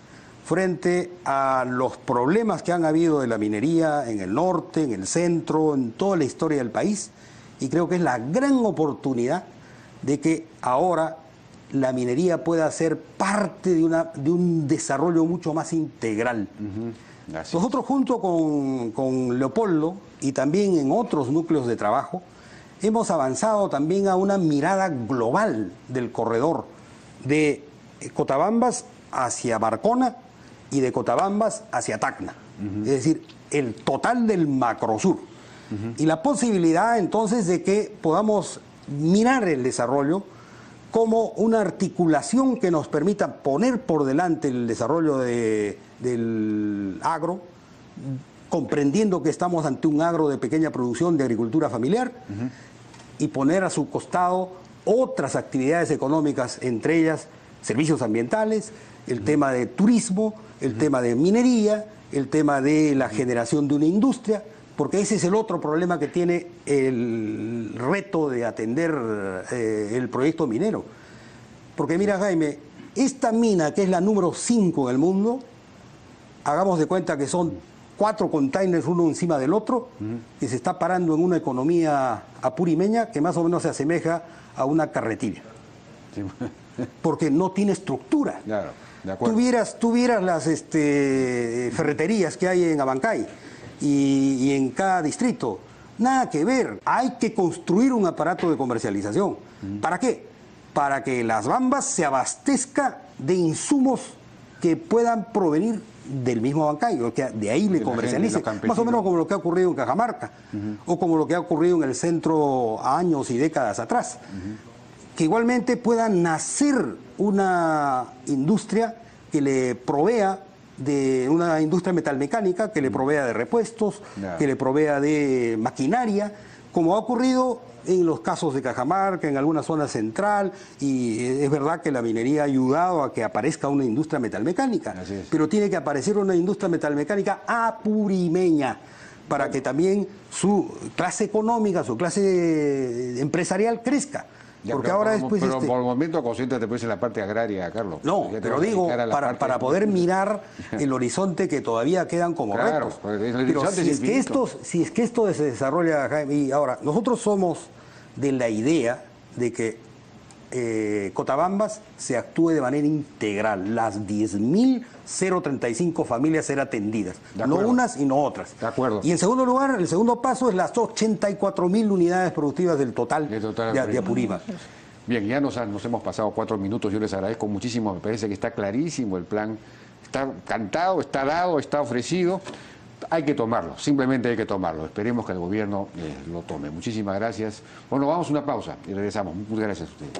Speaker 5: frente a los problemas que han habido de la minería en el norte, en el centro, en toda la historia del país, y creo que es la gran oportunidad de que ahora la minería pueda ser parte de un desarrollo mucho más integral. Nosotros, junto con Leopoldo y también en otros núcleos de trabajo, hemos avanzado también a una mirada global del corredor de Cotabambas hacia Marcona y de Cotabambas hacia Tacna. Es decir, el total del macrosur. Y la posibilidad entonces de que podamos mirar el desarrollo como una articulación que nos permita poner por delante el desarrollo del agro, comprendiendo que estamos ante un agro de pequeña producción de agricultura familiar, y poner a su costado otras actividades económicas, entre ellas servicios ambientales, el tema de turismo, el tema de minería, el tema de la generación de una industria, porque ese es el otro problema que tiene el reto de atender el proyecto minero. Porque mira, Jaime, esta mina, que es la número 5 en el mundo, hagamos de cuenta que son 4 containers uno encima del otro, que se está parando en una economía apurimeña que más o menos se asemeja a una carretilla. Sí. Porque no tiene estructura.
Speaker 1: Claro, de acuerdo.
Speaker 5: Tú vieras las ferreterías que hay en Abancay y en cada distrito. Nada que ver. Hay que construir un aparato de comercialización. ¿Para qué? Para que Las Bambas se abastezca de insumos que puedan provenir del mismo Abancay, o que de ahí le comercialice, más o menos como lo que ha ocurrido en Cajamarca, o como lo que ha ocurrido en el centro años y décadas atrás. Que igualmente pueda nacer una industria que le provea de una industria metalmecánica, que le provea de repuestos, que le provea de maquinaria, como ha ocurrido en los casos de Cajamarca, en alguna zona central, y es verdad que la minería ha ayudado a que aparezca una industria metalmecánica, pero tiene que aparecer una industria metalmecánica apurimeña, para que también su clase económica, su clase empresarial crezca.
Speaker 1: Ya,
Speaker 5: porque
Speaker 1: pero
Speaker 5: ahora
Speaker 1: por,
Speaker 5: después...
Speaker 1: pero por el momento concéntrate pues en la parte agraria, Carlos.
Speaker 5: No, pero digo, para poder mirar el horizonte que todavía quedan como retos. Pero si es que esto se desarrolla, Jaime, y ahora, nosotros somos de la idea de que Cotabambas se actúe de manera integral, las 10.035 familias ser atendidas, no unas y no otras.
Speaker 1: De acuerdo.
Speaker 5: Y en segundo lugar, el segundo paso es las 84.000 unidades productivas del total de Apurímac.
Speaker 1: Bien, ya nos hemos pasado 4 minutos, yo les agradezco muchísimo, me parece que está clarísimo el plan, está cantado, está dado, está ofrecido. Hay que tomarlo, simplemente hay que tomarlo. Esperemos que el gobierno lo tome. Muchísimas gracias. Bueno, vamos a una pausa y regresamos. Muchas gracias a ustedes.